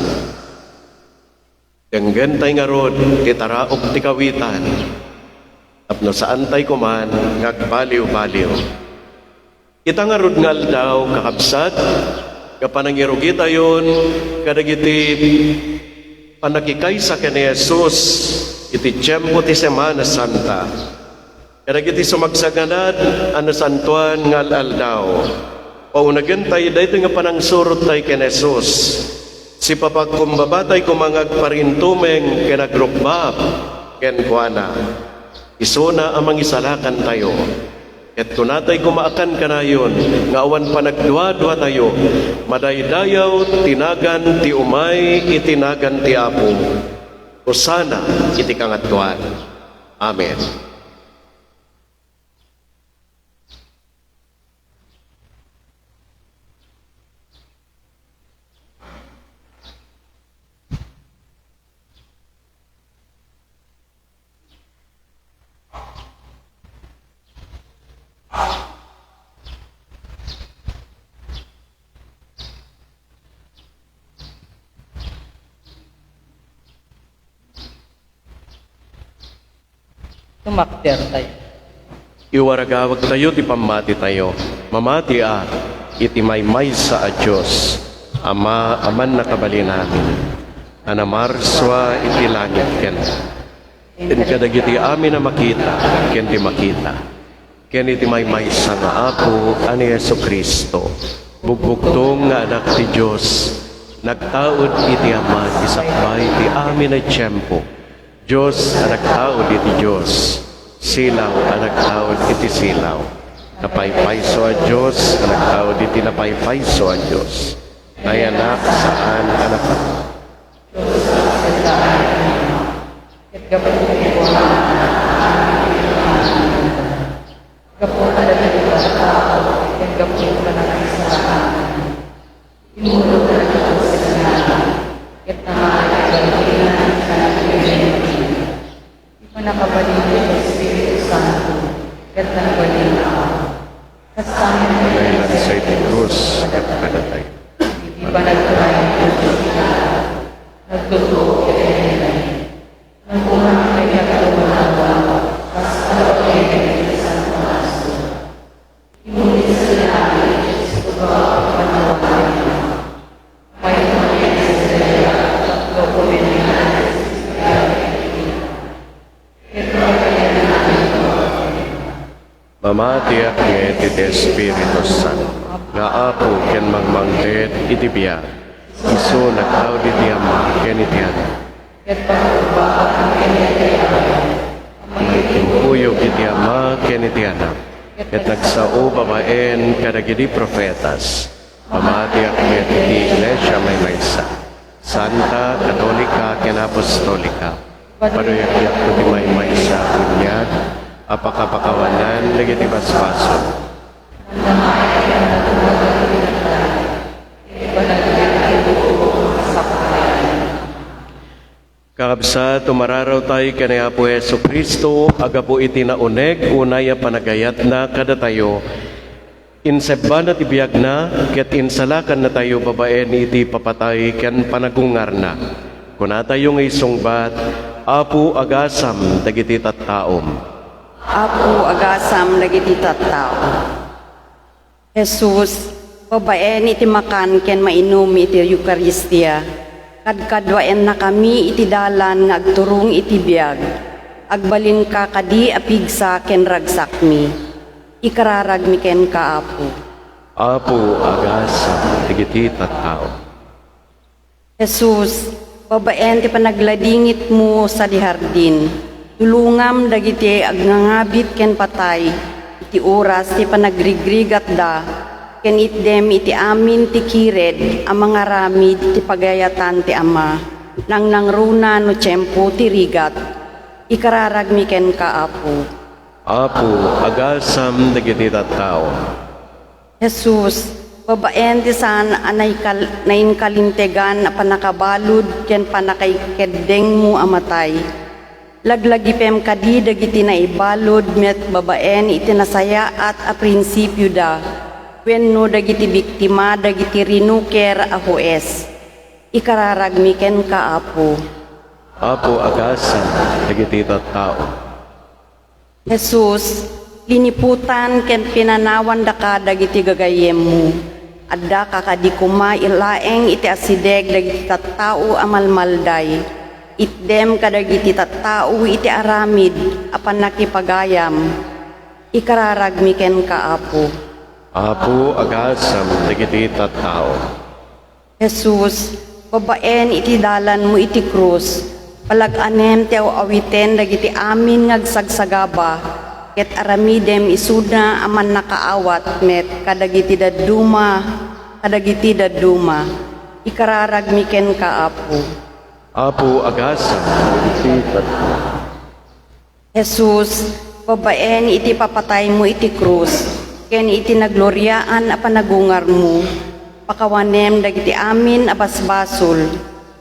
Denggen tay nga rod itaraok ti kawitan. Tapno saan tay kuman ngagbaliw-baliw. Ita nga rod nga aldaw kakabsat kapanangirugi tayon kadagiti panakikaysa ken ni Jesus iti tiempo ti Semana Santa. Kadagiti sumagsaganad ana santuan nga aldaw. Paunagan tayo dahito nga panangsurot tayo ken Jesus. Si papagkumbaba tayo kumangag parintumeng ken agrukbab ken kuana. Isuna amang isalakan tayo. Ket kunatay gumaakan kanayon, nga awan pa nagduwa-duwa tayo, madaydayaw tinagan ti umay, itinagan ti Apo. Usana iti kangatuan. Amen. Tumakder tayo. Iwaragawag tayo, ti pamati tayo. Mamati iti maymay sa Diyos. Ama, aman nakabali namin. Anamarswa iti langit ken. Ken kadagiti amin na makita, ken ti makita. Ken iti maymay sa nga Apo, ani Yesu Kristo. Bugbugtong nga anak ti Diyos. Nagtaod iti Ama, isakbay ti amin na tiyempo. Diyos ang nagtaod iti Diyos. Silaw ang nagtaod iti silaw. Napaypayso a Diyos, ang nagtaod iti napaypayso a Diyos. Ay anak saan anak ka? Kailan sa iti krus at kadatay. Mamatiak nga iti Espiritu Santo, nga Apo ken magmangted iti biya. Isu nagtaod iti Ama ken iti Anak. Timpuyog iti Ama ken iti Anak. Ket nagsao babaen kadagiti profetas. Mamatiak nga iti Iglesia maymaysa. Santa, Katolika, ken Apostolika. Paduyak-yak ko ti maymaysa kunyag. Apakapakawanan lagiti basbason. Kakabsa, tumararaw tayo kanaya po Yesu Kristo, aga po iti nauneg, unay panagayat na kada tayo. Insebban at ibiyag na, ket insalakan na tayo babaen iti papatay, ken panagungar na. Kuna tayo ngay sungbat, Apo agasam dagiti tattaom. Apo agasam dagiti tattao. Jesus, babaen iti makan ken mainom iti Eucharistia. Kadkadwaen na kami iti dalan nga agturong iti biag. Agbalin ka kadi apigsa ken ragsak mi. Ikararag mi ken ka Apo. Apo agasam dagiti tattao. Jesus, babaen ti panagladingit mo sa dihardin. Tulungam dagiti agnangabit ken patay, iti oras ti panagrigrigat da, ken itdem iti amin ti kired, ang mga ramid ti pagayatan ti Ama, nang nangruna no tiyempo ti rigat, ikararag mi ken ka Apo. Apo agasam dagiti tattao. Jesus, babaen ti saan anay nain kalintegan na panakabalud ken panakaikedeng mo amatay. Laglagipem kadi dagiti na ibalod met babaen iti nasaya at a prinsipyo da. Wenno dagiti biktima dagiti rinuker a hues. Ikararag mi ken ka Apo. Apo agasam dagiti tattao. Jesus, liniputan ken pinanawan da ka dagiti gagayem mo. Adda ka kadi kuma ilaeng iti asideg dagiti tattao amalmalday. Itdem kadagiti tattao iti aramid apan nakipagayam. Ikararag mi ken ka Apo. Apo agasam dagiti tattao. Jesus, babaen iti dalan mo iti krus. Palag-anem ti awiten dagiti amin ngagsagsagaba, ket aramidem isuna aman nakaawat met kadagiti dadduma, ikararag miken ka Apo. Apo agasa, Jesus, babaen iti papatay mo iti krus, ken iti nagloryaan a panagungar mo, pakawanem dagiti amin a basbasol,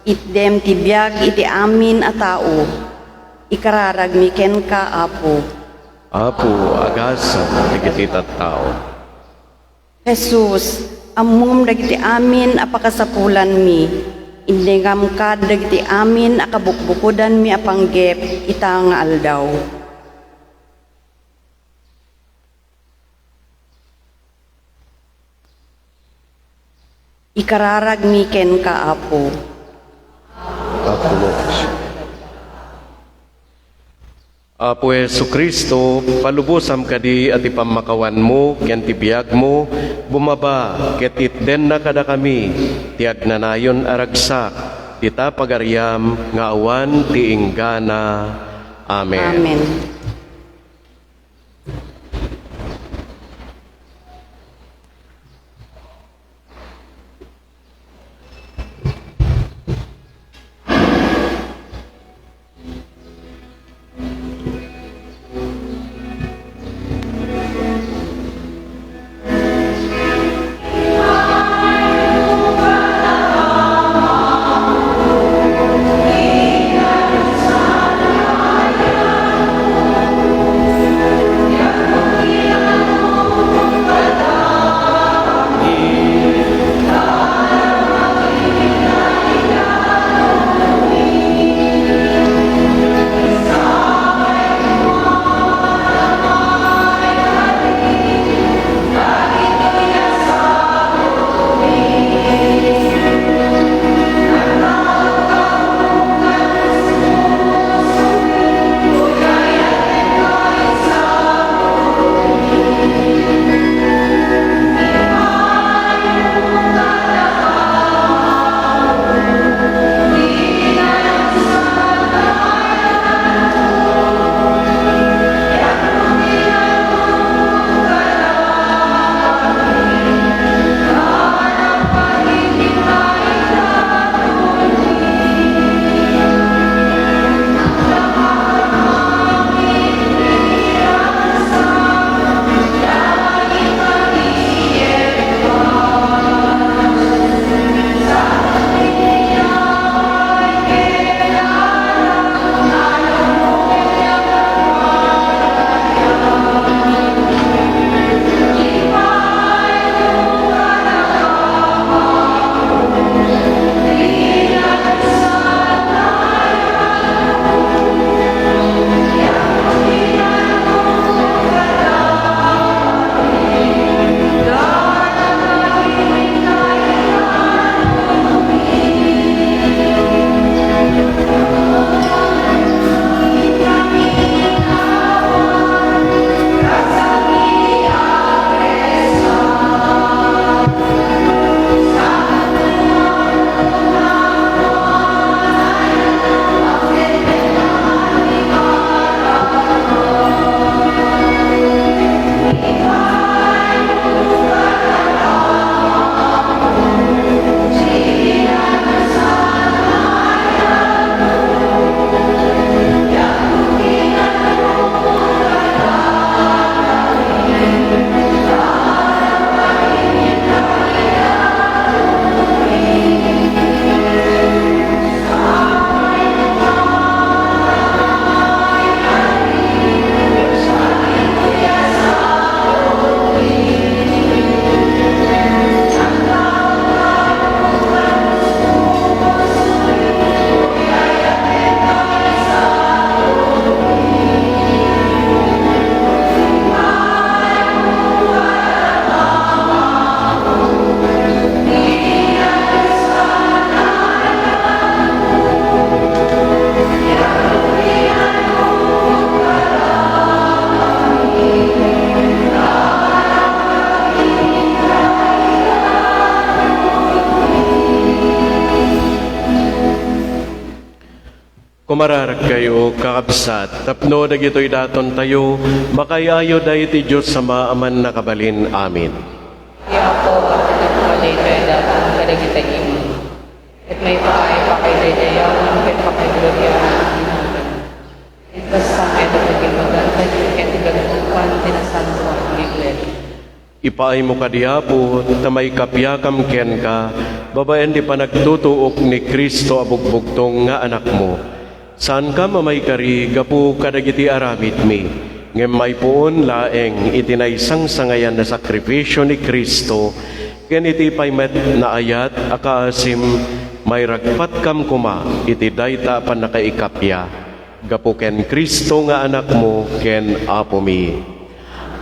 itdem ti biag iti amin a tao, ikararag miken ka Apo. Apo agasa, dagiti tattao. Jesus, amum dagiti amin a pakasapulan mi, indengam ka dagiti amin a kabukbukudan mi a panggep ita nga aldaw. Ikararag miken ka Apo. Apo Jesucristo, palubosam kadi at ipamakawan mo, ken tibiyag mo, bumaba, ket itden na kada kami, tiag nanayon aragsak, dita pagaryam, nga awan ti inggana. Amen. Amen. Kumararag kayo, kakabsat, tapno dagitoy daton tayo, makayayo dahi ti Diyos sa maaman na kabalin. Amin. Iya po at nagpalay tayo dapat kadagitay imo. At may paay pa kay dayayawan, kay pa kay glorya. Ito sa eto paging magantay, kaya tigagpukan, tinasantuan, ngiglet. Ipaay mo kadiapo, tamay kapyakam ken ka, babaen di pa nagtutuok ni Kristo abugbugtong nga anak mo. Saan ka mamay kari, gapu kadagiti aramid mi, ngem may puon laeng itinaysang sangayan na sakripisyo ni Kristo, ken iti pay met na ayat akaasim, may ragpat kam kuma, iti dayta pan nakaikapya, gapu ken Kristo nga anak mo, ken apo mi.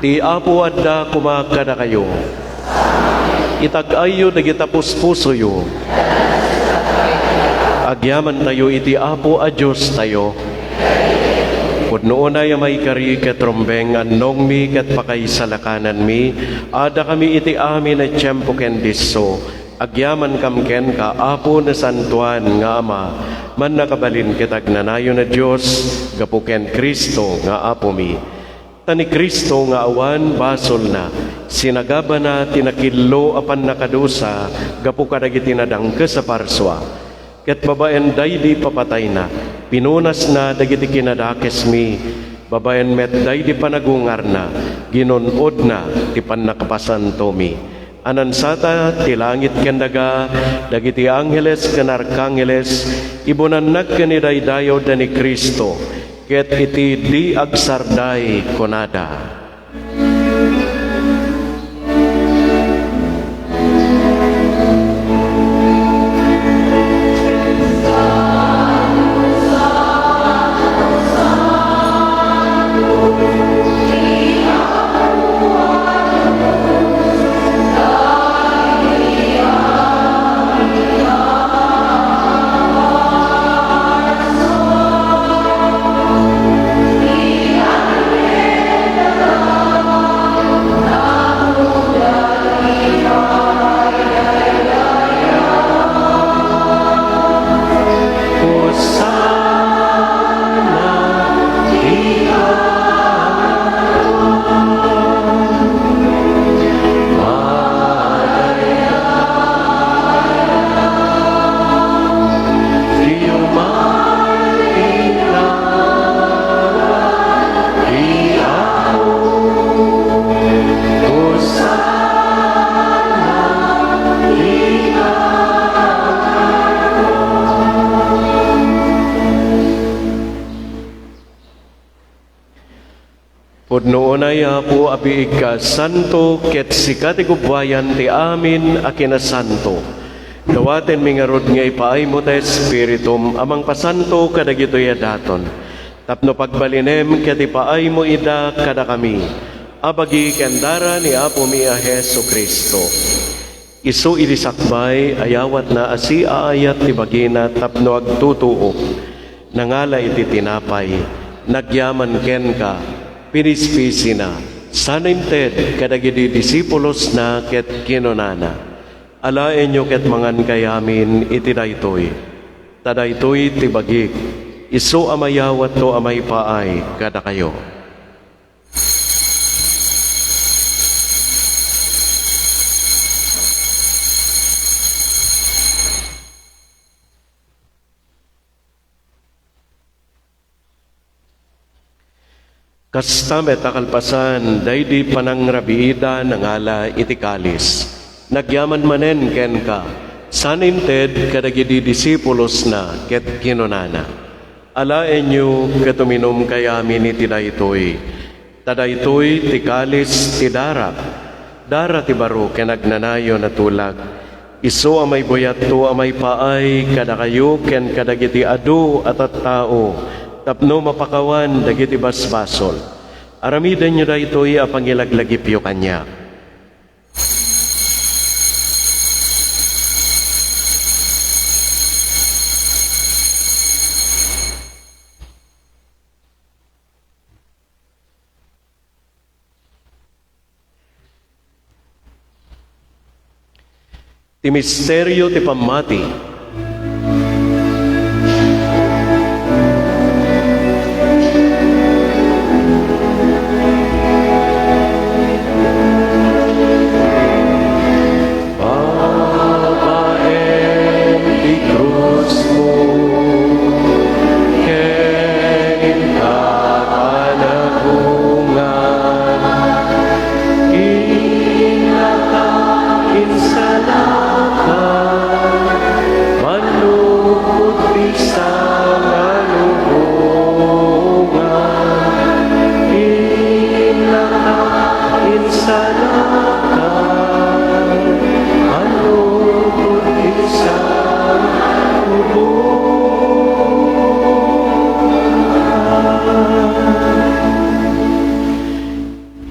Ti apo adda kumakada kayo, itag-ayo dagita puspuso yo, agyaman tayo iti apo a Diyos tayo. Pudnoon ay may kari ket rombeng annong mi ket pakaisalakanan mi, ada kami iti amin at tiyempo ken disso, agyaman kam ken ka apo na santuan nga ama, man nakabalin kitag nanayo na Diyos, gapu ken Kristo nga apo mi. Tani Kristo nga awan basol na, sinagaba na tinakillo apan nakadusa, gapu kadagiti nadangke sa parswa. Ket babaen daydi papatay na, pinunas na dagiti kinadakes mi, babaen met daydi panagungar na, ginunod na ti pannakapasanto mi. Anansata ti langit ken daga, dagiti angheles ken arkangeles, ibunannag ken idaydayaw da ni Kristo, ket iti di agsarday konada. Pudnoon ay po apiig ka santo ket sikat igubwayan ti amin a kinasanto. Dawaten mingarod nga ipaay mo ta espiritum amang pasanto kadagitoy daton. Tapno pagbalinem ket ipaay mo ida kada kami. Abagi kendara ni apo mi a Hesu Kristo. Isu idisakbay ayawat na asi aayat ti bagina tapno agtutuo. Nangala iti tinapay, nagyaman ken ka, pinispisi na, sanimted kadagiti disipulos na ket kinunana. Alaen nyo ket mangan kayamin iti daytoy. Tadaytoy ti bagik, isu amayawat to amay paay kada kayo. Kastam et akalpasan, daydi panangrabiida nangala iti kalis. Nagyaman manen ken ka, sanimted kadagiti disipulos na ket kinunana. Alaen nyo ketuminom kayamin iti daytoy. Tadaytoy ti kalis ti darak. Dara ti baro ken agnanayo na tulag. Isu amay boyat to amay paay kada kayo ken kadagiti adu at tao. Tapno mapakawan dagiti basbasol. Aramiden nyo daytoy a pangilaglagipyo kanya. Ti misteryo ti pamati.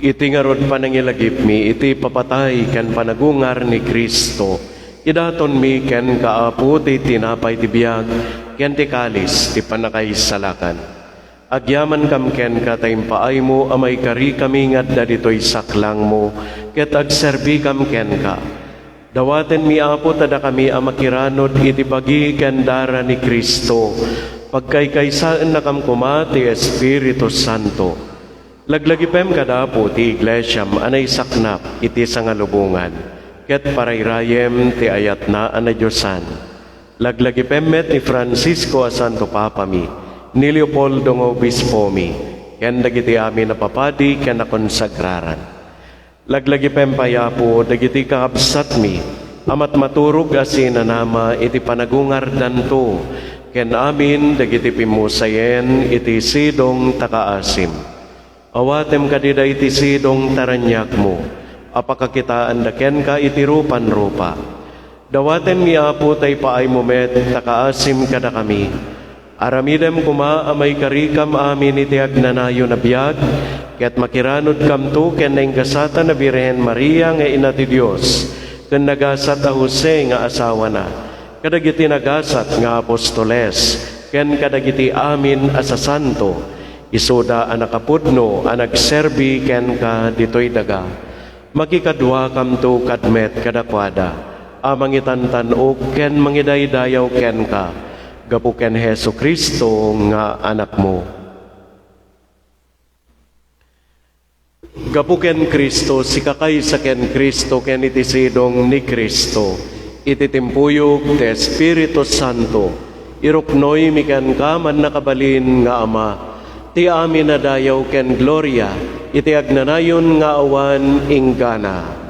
iti ngarod panangilagip mi, iti papatay ken panagungar ni Kristo. Idaton mi ken kaapu ti tinapay ti biyag, ken ti kalis ti panakaisalakan. Agyaman kam ken kataimpaay mo, amay kari kami ngadda ditoy saklang mo, ket agserbi kam ken ka. Dawaten mi apo tada kami amakiranod iti bagi ken dara ni Kristo, pagkaykaysaan na kam kuma ti Espiritu Santo. Laglagipem kadapo ti iglesyam anay saknap iti sangalubungan, ket parayrayem ti ayat na anadyosan. Laglagipem met ni Francisco a Santo Papa mi, ni Leopoldo ng Obispo mi, ken dagiti amin na papadi ken nakonsagraran. Laglagipem payapo dagiti kakabsat mi, amat maturog asin nama iti panagungar danto, ken amin dagiti pimusayen iti sidong takaasim. Awatem kadida iti sidong taranyak mo, apakakitaan daken ka iti rupan-rupa. Dawaten mi apo tay paay mo met takaasim kada kami. Aramidem kuma amay karikam amin iti agnanayo na biyag, ket makiranod kam to ken nainggasata na Birhen Maria nga ina ti Dios, ken nagasat a Jose nga asawa na, kadagiti nagasat nga apostoles, ken kadagiti amin asasanto, isoda a nakapudno a nagserbi ken ka ditoy daga. Makikadwa kam to kadmet kadakwada, amang itantanog ken mangidaydayaw ken ka, gapu ken Hesu Kristo nga anak mo. Gapu ken Kristo, sikakay sa ken Kristo ken iti sidong ni Kristo, iti timpuyog ti Espiritu Santo, iruknoy mi ken kaman nakabalin nga Ama, ti amin na dayaw ken gloria, iti agnanayon nga awan inggana.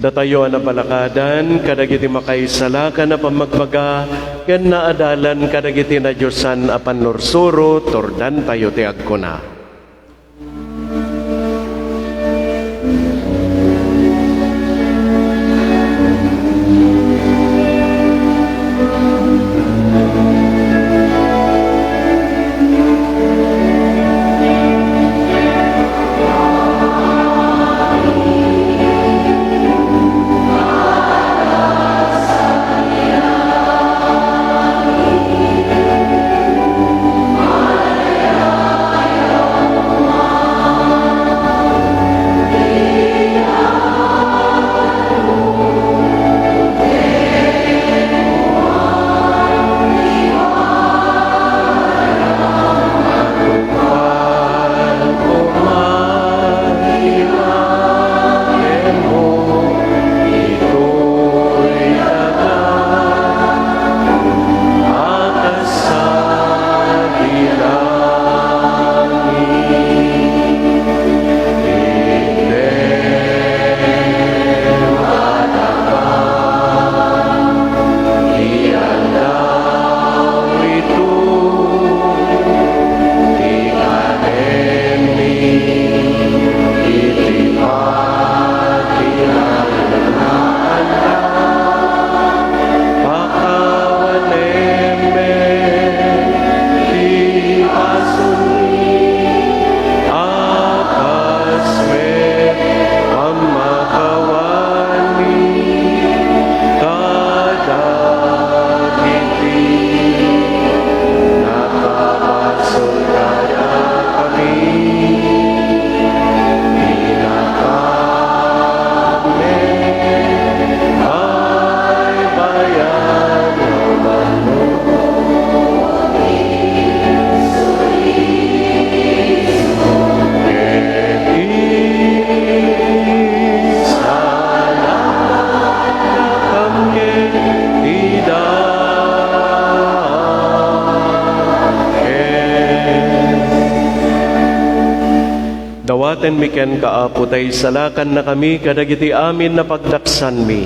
Datayo na palakadan, kadagiti makaisala na pamagbaga, ken naadalan kadagiti na Diyosan a panlursuro, tordan tayo ti agkuna. Dawaten mi ken kaapo tay salakan na kami kadagiti amin na pagdaksan mi.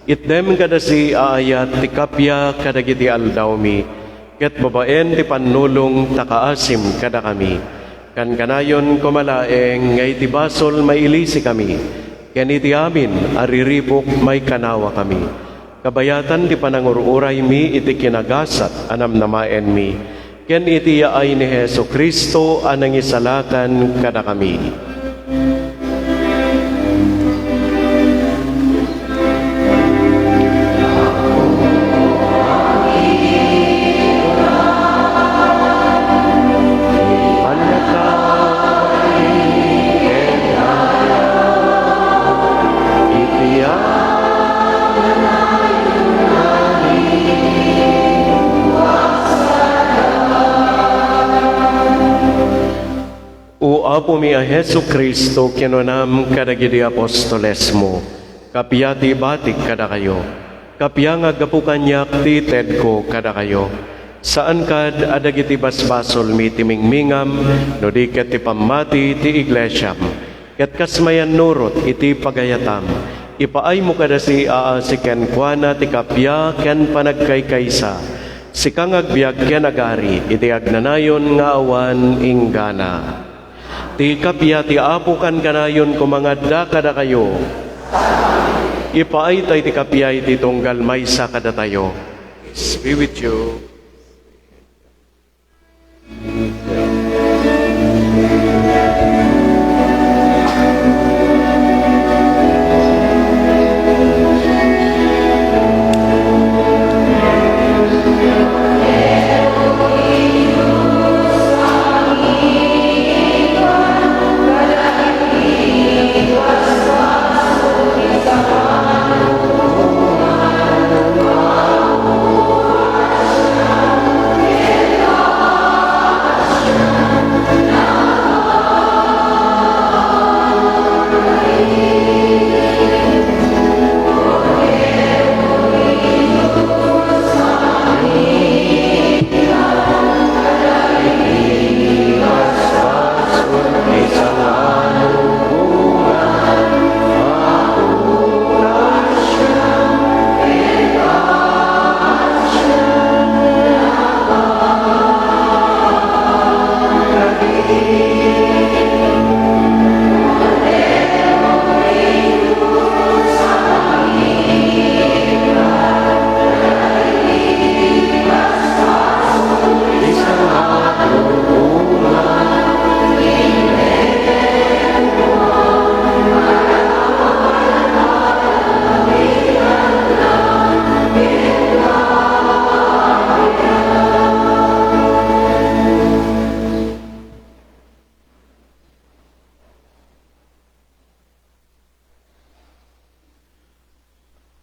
Itdem kadasi aayat ti kapya kadagiti aldaw mi. Ket babaen ti panulong takaasim kada kami. kan kanayon kumalaeng nga iti basol mailisi kami, ken iti amin ariribok may kanawa kami. Kabayatan ti panangururay mi iti kinagasat anam namaen mi, ken iti yaay ni Hesu Kristo anang isalakan kada kami. Apo mi a Hesu Kristo kinunam kadagidi apostoles mo, kapiyati batik kada kayo, kapiyang agapukanyak ti ted ko kada kayo, saan kad adagiti basbasol mi timingmingam, no di ket ti pamati ti iglesyam, ket kasmayan nurot iti pagayatam, ipaay mo kada si ken kuana ti kapya ken panagkaykaysa, si kang agbiag ken agari, iti agnanayon nga awan inggana. Ti kapya ti apo kan kanayon kumangadda kada kayo. Ipaay tay ti kapya iti tunggal maysa kada tayo. Peace be with you.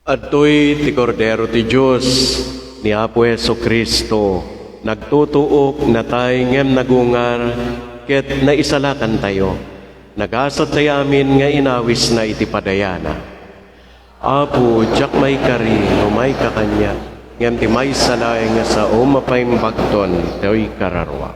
Adtoy ti Kordero ti Diyos, ni Apo Hesu Kristo, nagtutuok na tayo ngem nagungar, ket naisalakan tayo, nagasat tayo amin nga inawis na iti padayana. Apo, jak may kari, no may kakanya, ngem ti may salay nga sa umapaimbagton, tayo'y kararwa.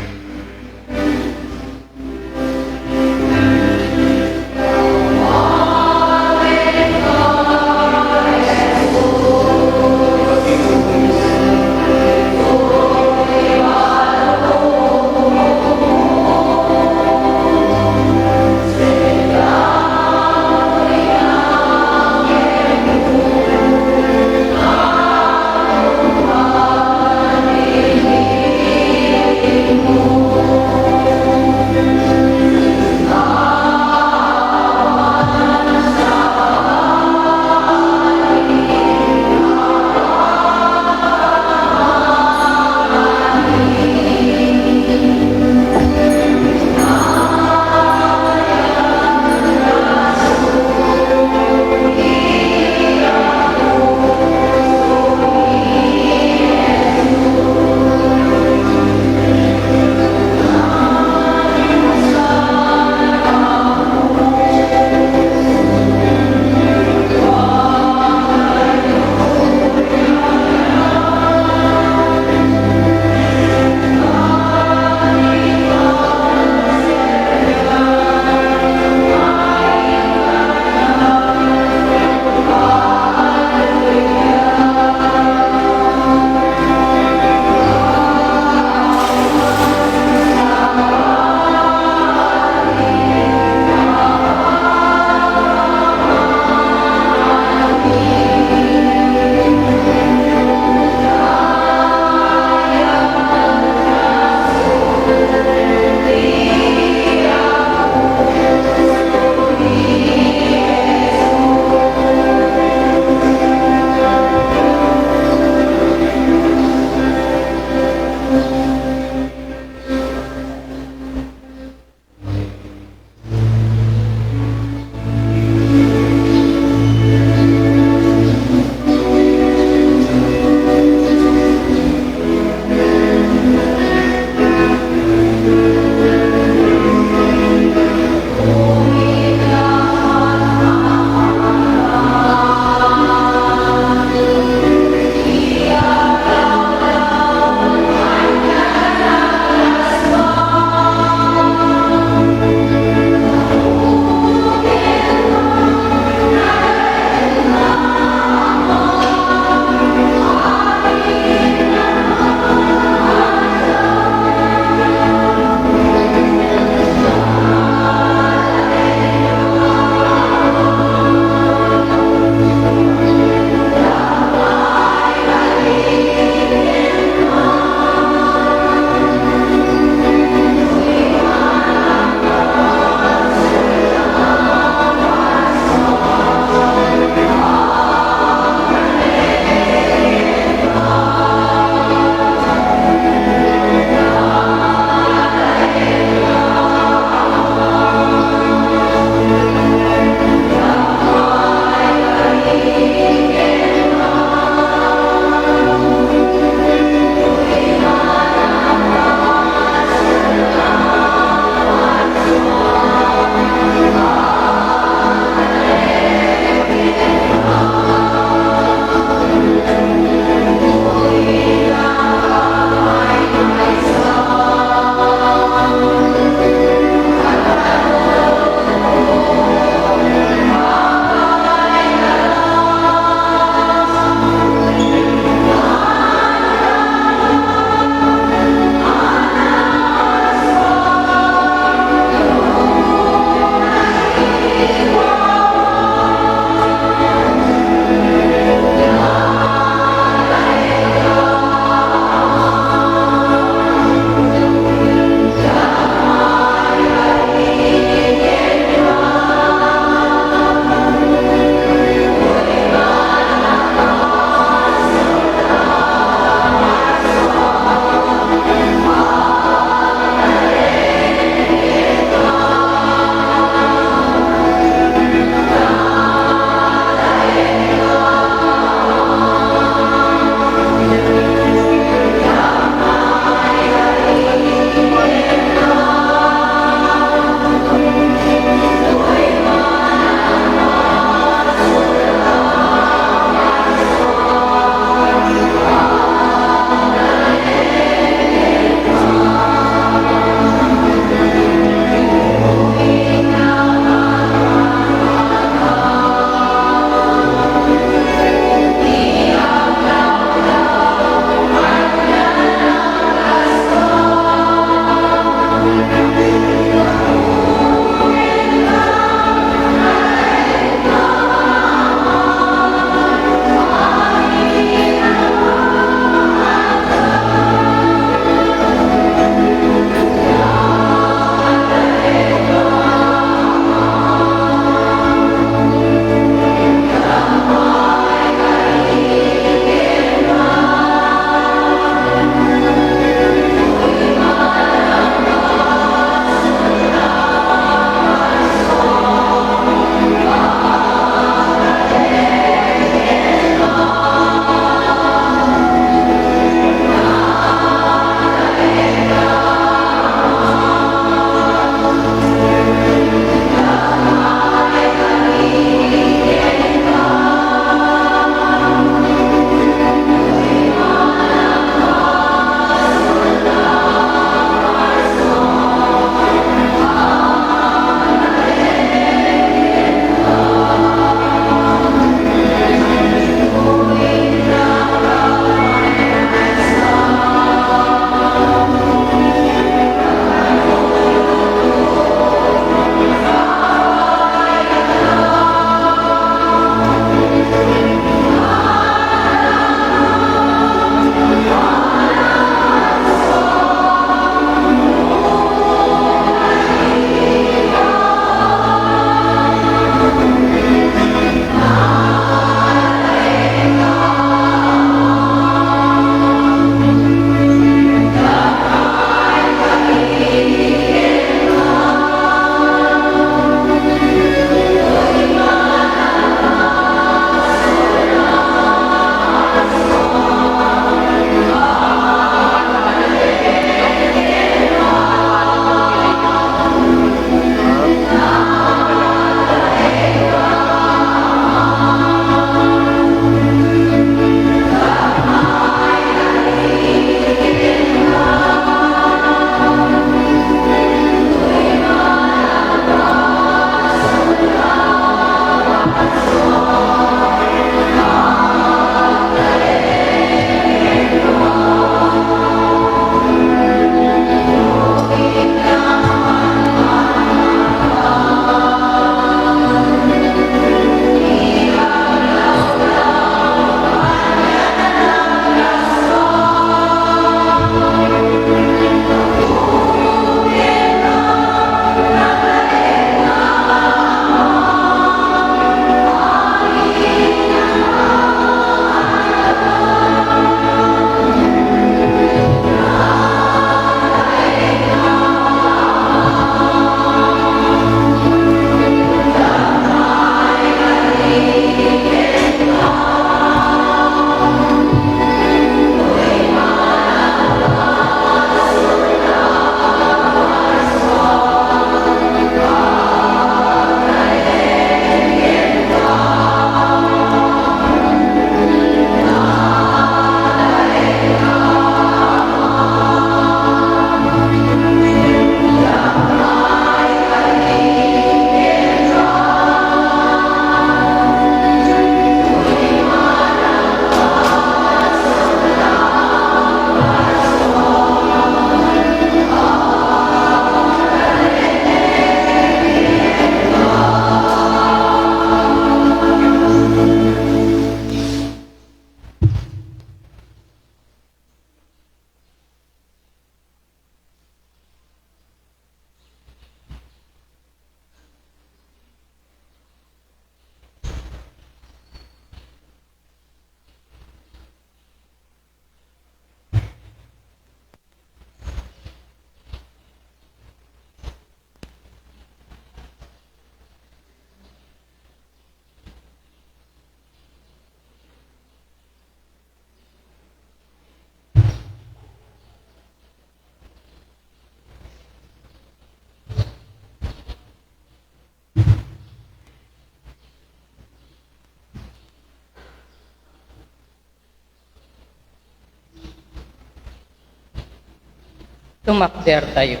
Tumakder tayo.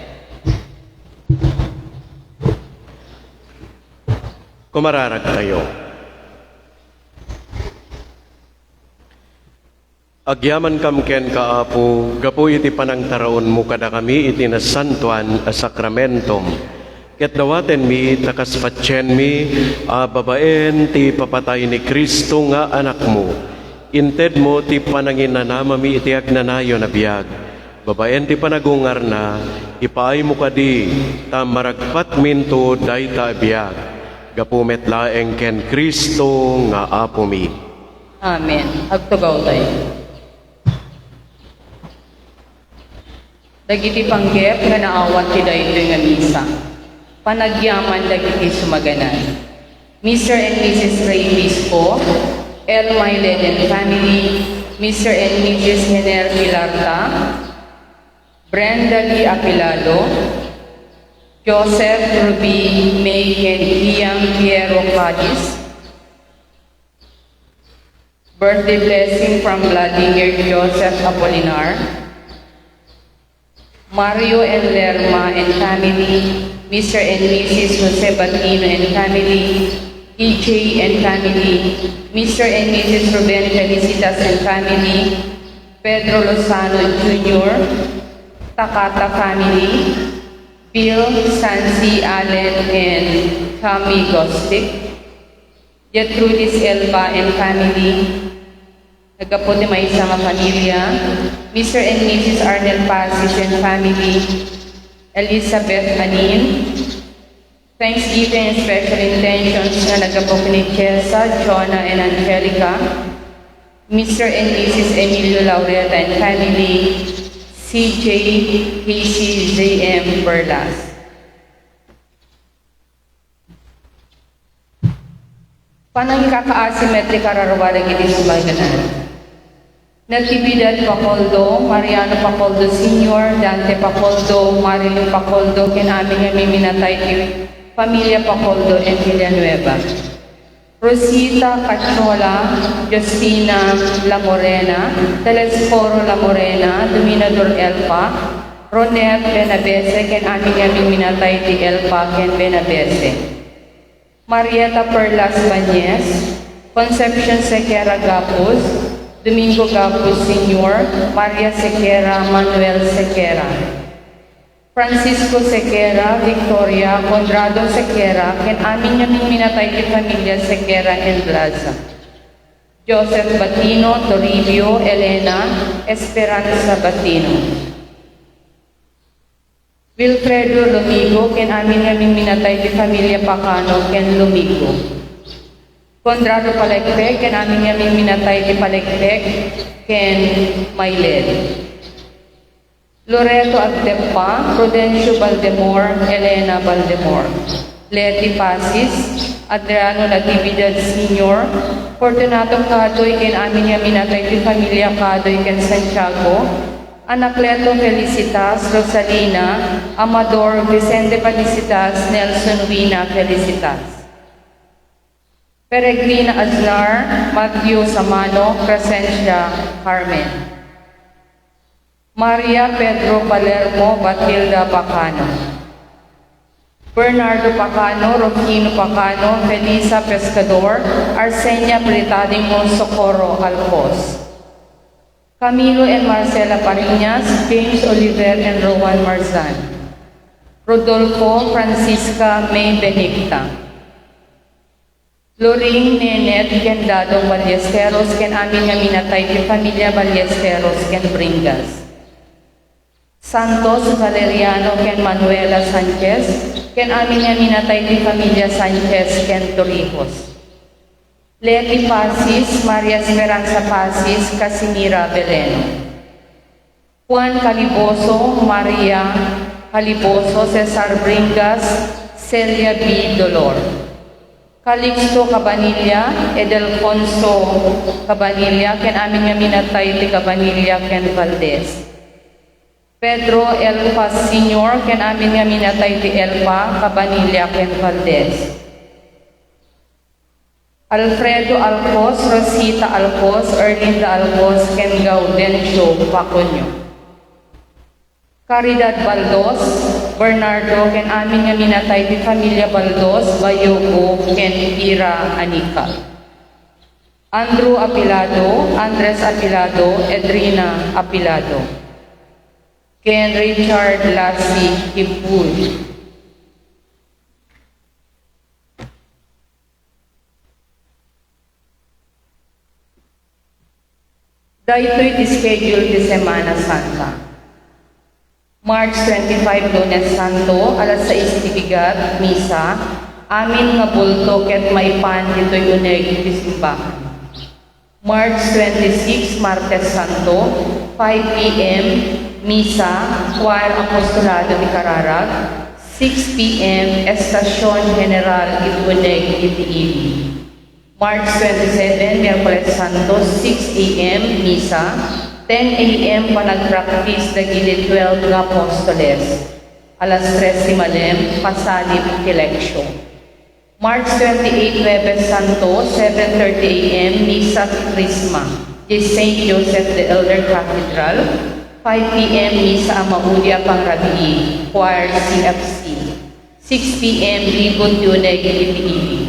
Kumararag tayo. Agyaman kam ken kaapo, gapo iti panangtaraon mo kada kami iti nasantuan a sakramentum. Ket dawaten mi takaspatyen mi babaen ti papatay ni Kristo nga anak mo. Inted mo ti pananginanama mi iti agnanayo na biyag. Babaen ti panagungar na ipaay mo kadi ta maragpat minto dayta biyag. Gapo metlaeng ken Kristo nga apo mi. Amen. Agtugaw tayo. Dagiti panggep nga naawan ti daytoy nga misa. Panagyaman dagiti sumaganan. Mr. and Mrs. Ray Bispo, L. Mylen and family, Mr. and Mrs. Hener Pilarta, Brenda Lee Apilado, Joseph Ruby May Liam Piero Cadiz, birthday blessing from Vladimir Joseph Apolinar, Mario and Lerma and family, Mr. and Mrs. Jose Batino and family, EJ and family, Mr. and Mrs. Ruben Felicitas and family, Pedro Lozano Jr., Takata family, Bill, Sansi, Allen, and Kami Gostik, Gertrudis Elba and family, nagkapot ni may isang pamilya, Mr. and Mrs. Arnel Pasis and family, Elizabeth Anin, Thanksgiving and special intentions na nagkapot ni Chesa, Jonah, and Angelica, Mr. and Mrs. Emilio Laureta and family, CJ, Casey, JM Berlas. Panang kaka-asymmetric kararawalag iti sumaganan. Natividad Pacoldo, Mariano Pacoldo Sr., Dante Pacoldo, Marilyn Pacoldo, kinamin nga miminatay ti Pamilya Pacoldo and Villanueva. Rosita Cachola, Justina La Morena, Telesforo La Morena, Dominador Elpa, Ronet Benabese, kinamin nga miminatay ti Elpa ken Benabese. Marieta Perlas Bañez, Concepcion Sequera Gapus, Domingo Gapus Sr., Maria Sequera, Manuel Sequera, Francisco Sequera, Victoria, Conrado Sequera, ken amin nga minatay ti Pamilya Sequera and Plaza. Joseph Batino, Toribio, Elena, Esperanza Batino. Wilfredo Lumigo, ken amin nga minatay ti Pamilya Pacano, ken Lumigo. Conrado Palekpek, ken amin nga minatay ti Palekpek, ken Mayled. Loreto Agdepa, Prudencio Baldemor, Elena Baldemor. Leti Pasis, Adriano Natividad Sr., Fortunato Cadoy, ken amin nga minatay ti Pamilya Cadoy, ken Santiago, Anacleto Felicitas, Rosalina, Amador, Vicente Felicitas, Nelson Wina Felicitas. Peregrina Aznar, Matthew Samano, Crescencia Carmen. Maria Pedro Palermo, Batilda Pacano. Bernardo Pacano, Rufino Pacano, Felisa Pescador, Arsenia Britadimo, Socorro Alcos. Camilo and Marcela Pariñas, James Oliver and Rowan Marzan. Rodolfo Francisca May Benigta. Loring Nenet Gendado Ballesteros, ken amin nga minatay ti Pamilya Ballesteros ken Bringas. Santos Valeriano ken Manuela Sanchez, ken amin nga minatay ti Pamilya Sanchez ken Torrijos. Leti Pasis, Maria Esperanza Pasis, Casimira Beleno. Juan Caliboso, Maria Caliboso, Cesar Bringas, Celia B. Dolor. Calixto Cabanilla, Edelfonso Cabanilla, ken amin nga minatay ti Cabanilla ken Valdez. Pedro Elpa Sr., ken amin nga minatay ti Elpa Cabanilla ken Valdez. Alfredo Alcos, Rosita Alcos, Erlinda Alcos, ken Gaudencio Pacunyo. Caridad Baldos, Bernardo, ken amin nga minatay ti Familia Baldos, Bayogo, ken Ira Anika. Andrew Apilado, Andres Apilado, Edrina Apilado. Ken Richard Lassie Kipul. Daytoy ti schedule ti Semana Santa. March 25, Lunes Santo, alas 6 ti bigat, misa, amin nga bulto ket maipan ditoy uneg ti simbahan. March 26, Martes Santo, 5 p.m., misa, choir apostolado ti Kararag, 6 p.m., Estasyon General ituneg iti Ibi. March 27, Miyerkules Santo, 6 a.m., misa, 10 a.m. panagpractice dagili 12 nga apostoles. Alas 3 si Malem, pasalib ti leksyon. March 28, Webes Santo, 7:30 a.m. Misa Krisma, di St. Joseph the Elder Cathedral. 5 p.m. Misa Amaudia Pangrabii, Choir CFC. 6 p.m. Libot Yuneg Iti.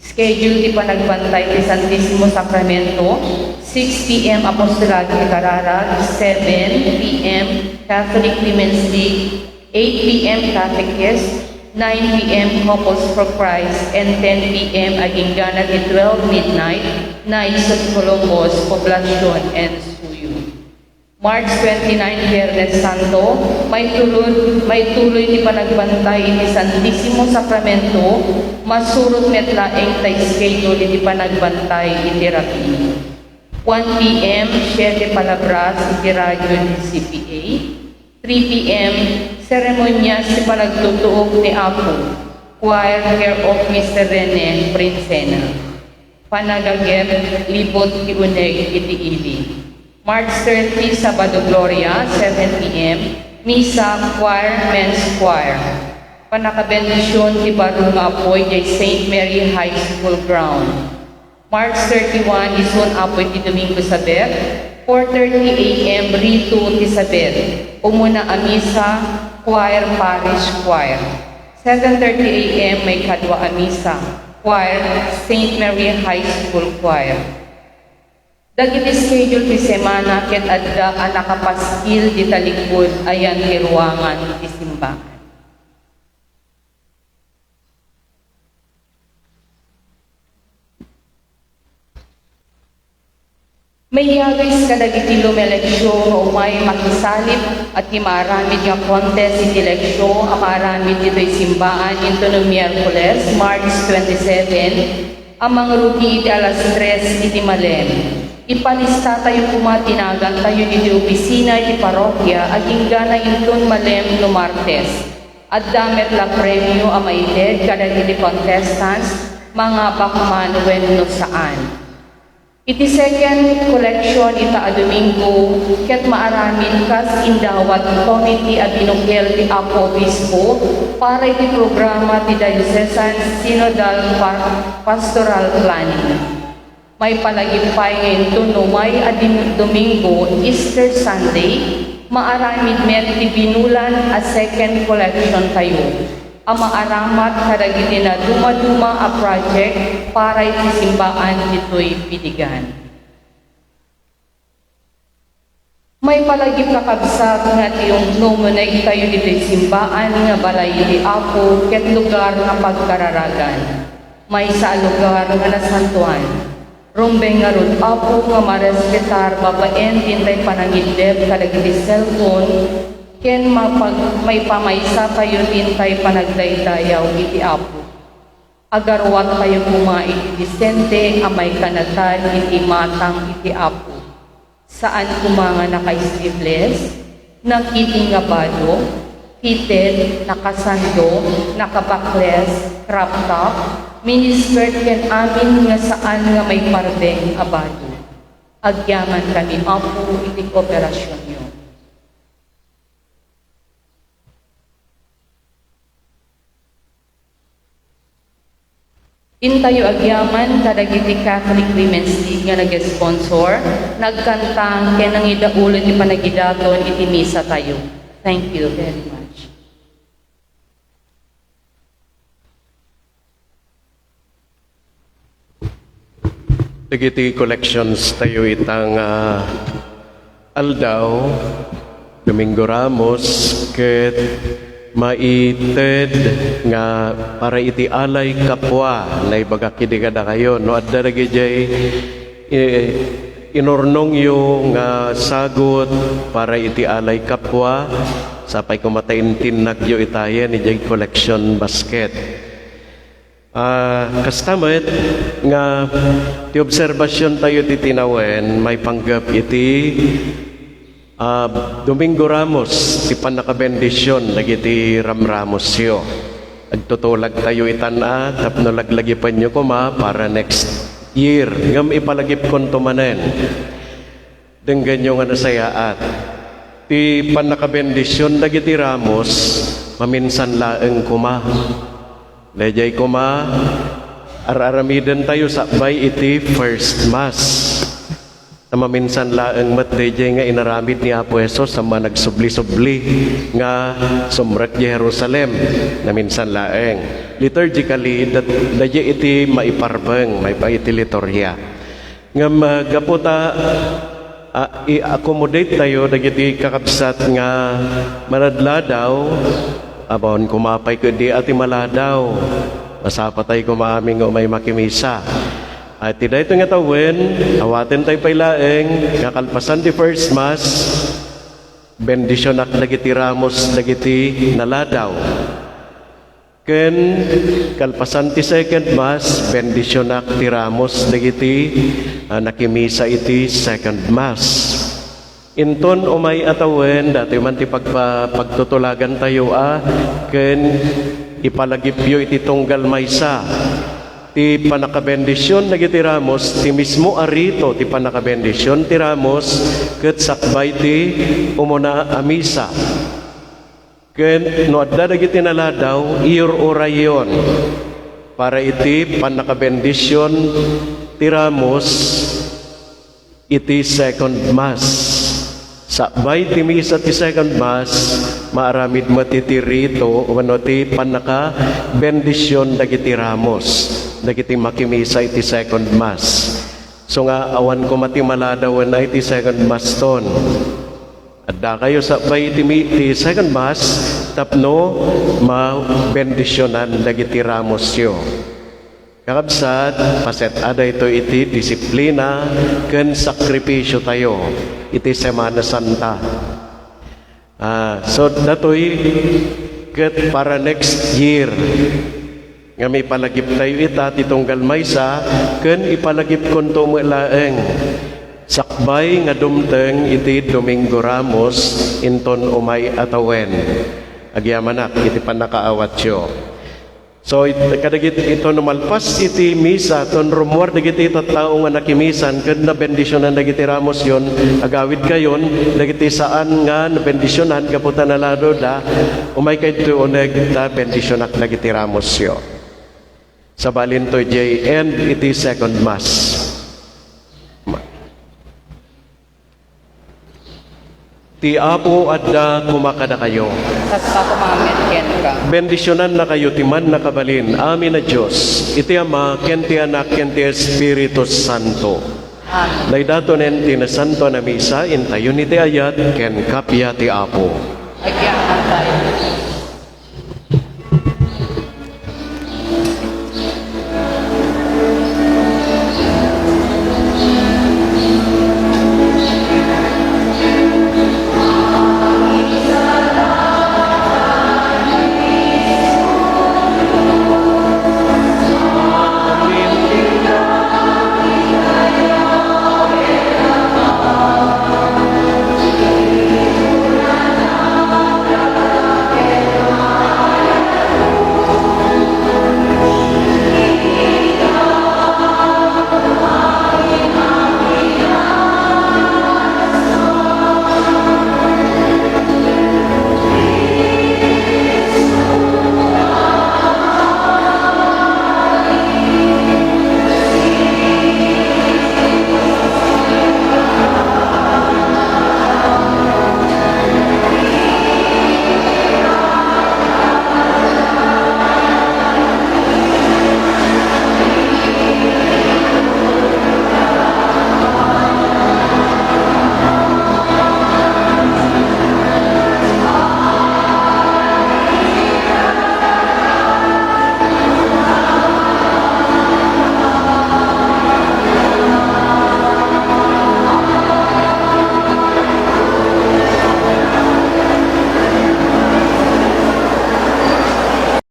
Schedule di panagbantay ti Santissimo Sacramento, 6 p.m. Apostolado ti Kararag, 7 p.m. Catholic Women's League, 8 p.m. Catechist, 9 p.m. Couples for Christ, and 10 p.m. Agingana ti 12 midnight, Knights of Columbus, Poblacion, and Suyo. March 29, Biyernes Santo, may tuloy ti panagbantay ti Santissimo Sacramento, masurot metlaeng tay schedule ti panagbantay iti rapi. 1 p.m. 7 palabras iti radyo ni CPA. 3 p.m. Seremonyas ti panagtutuog ni Apo, choir care of Mr. Rene Princena. Panagagep, libot ti uneg iti ili. March 30, Sabado Gloria, 7 p.m. Misa, choir, men's choir. Panakabendisyon ti barong nga apoy jay St. Mary High School ground. March 31, Ison apoy ti Domingo Sabet. 4:30 a.m. Rito ti Sabet. Umuna a misa, choir, parish choir. 7:30 a.m. may kadwa a misa, choir, St. Mary High School choir. Dagiti schedule ti semana ket adda a nakapaskil di talikod ayan ti ruangan ti simbahan. May yagis kadagiti lumeleksyon o may makisalip at imaramid nga contest iti leksyon ang maramid dito'y simbaan into no Miyerkules, March 27, ang mga rugi iti alas 3 iti Malem. Ipalista tayo kumatinagan tayo iti opisina iti parokya aging gana inton Malem no Martes. At damet la premyo ang maited kadagiti contestants mga bakman wenno saan. Iti second collection ita a Domingo, ket maaramin kas indawat committee a binungkel ti Apo Obispo para iti programa ti Diocesan Synodal Pastoral Planning. May palagimpay ngayon no may a Domingo, Easter Sunday, maaramid met ti binulan a second collection tayo. Ang maaramat kadagiti na duma-duma a project para iti simbaan dito'y pidigan. May palagip kakabsat nga tiyong numunay tayo dito'y simbaan nga balay di Apo ket lugar nga pagkararagan. May sa lugar nga nasantuan. Rumbeng nga ron Apo nga marespetar babaen tintay panangidleb kadagiti cellphone ken may pamaysa tayo tintay panagdaydayaw iti Apo. Agarwat tayo kuma iti disente amay kanatan iti matang iti Apo. Saan kumanga naka-sleeveless, nakiti nga bado, fitted, nakasando, nakabakles, crop top, miniskirt ken amin nga saan nga may parbeng abado. Agyaman kami Apo iti kooperasyon nyo. Intayo agyaman kadagiti Catholic Women's League nga nag-sponsor, nagkantang ken nang idaulo ti panagidaton iti misa tayo. Thank you very much. Dagiti collections tayo itang aldaw, Domingo Ramos, ket maited nga para iti alay kapwa na ibaga kidigada kayo. No, at daragi jay inurnong yung sagot para iti alay kapwa, sapay kumataintin nagyo itayan ni jay collection basket. Kastamet nga ti obserbasyon tayo ti tinawen may panggap iti Domingo Ramos ti panakabendisyon dagiti Ramramosyo. Agtutulag tayo itana tapno laglagi pa nyo kuma para next year ngam ipalagip kon tumanen denggan nyo nga nasayaat ti panakabendisyon dagiti Ramos maminsan laeng kuma. Lejay kuma, araramidan tayo sakbay iti first mass. Na maminsan laeng mat lejay nga inaramid ni Apo Jesus sa mga nagsubli-subli nga sumrek di Jerusalem na minsan laeng. Liturgically, lejay iti maiparbeng, may pa iti liturya. Nga magaputa, i-accommodate tayo dagiti kakabsat nga manadladaw abon kumapay ko di ati maladaw masapatay ko maaming umay makimisa at tiday ito nga tawin awatin tayo pailaeng kakalpasan di first mass bendisyon ak dagiti Ramos dagiti naladaw ken kalpasan ti second mass bendisyon ak ti Ramos dagiti nakimisa iti second mass. Inton umay atawen dati man ti pagtutulagan tayo ken ipalagipyo iti tunggal maysa ti panakabendisyon dagiti Ramos ti mismo arito ti panakabendisyon ti Ramos ket sakbay ti umuna a misa ken no adda dagiti naladaw iyor orayon para iti panakabendisyon ti Ramos iti second mass. Sakbay ti misa ti second mass maaramid mo ti rito wano ti panaka bendisyon dagiti Ramos dagiti makimisa iti second mass. So nga awan ko mati maladawan na iti second mass ton. Adda kayo sakbay ti second mass tapno ma-bendisyonan dagiti Ramos yo. Kakabsat, paset ada ito iti disiplina ken sakripisyo tayo iti Semana Santa. So datoy ket para next year nga may palagip tayo ita titunggal maysa ken ipalagip kon tumulaeng sakbay nga dumteng iti Domingo Ramos inton umay atawen agyamanak iti panakaawatyo. So kadagit ito numalpas iti misa ton rumuar dagiti tattao nga nakimisan ken na bendisyonan dagiti Ramos yon agawid kayon dagiti saan nga na bendisyonan kaputa na lado da umay kay to oneg ta bendisyonak dagiti Ramos yo. Sa balin to jay end iti second mass. Ti Apo adda kumakada kayo. Sas pa kumametken ka. Bendisyonan na kayo timan na kabalin. Amin na Diyos. Iti Ama, ken ti Anak, ken ti Espiritu Santo. Amen. Daydato nen ti na santo na misa, intayon iti ayat, ken kapya ti Apo. Agyaman tayo.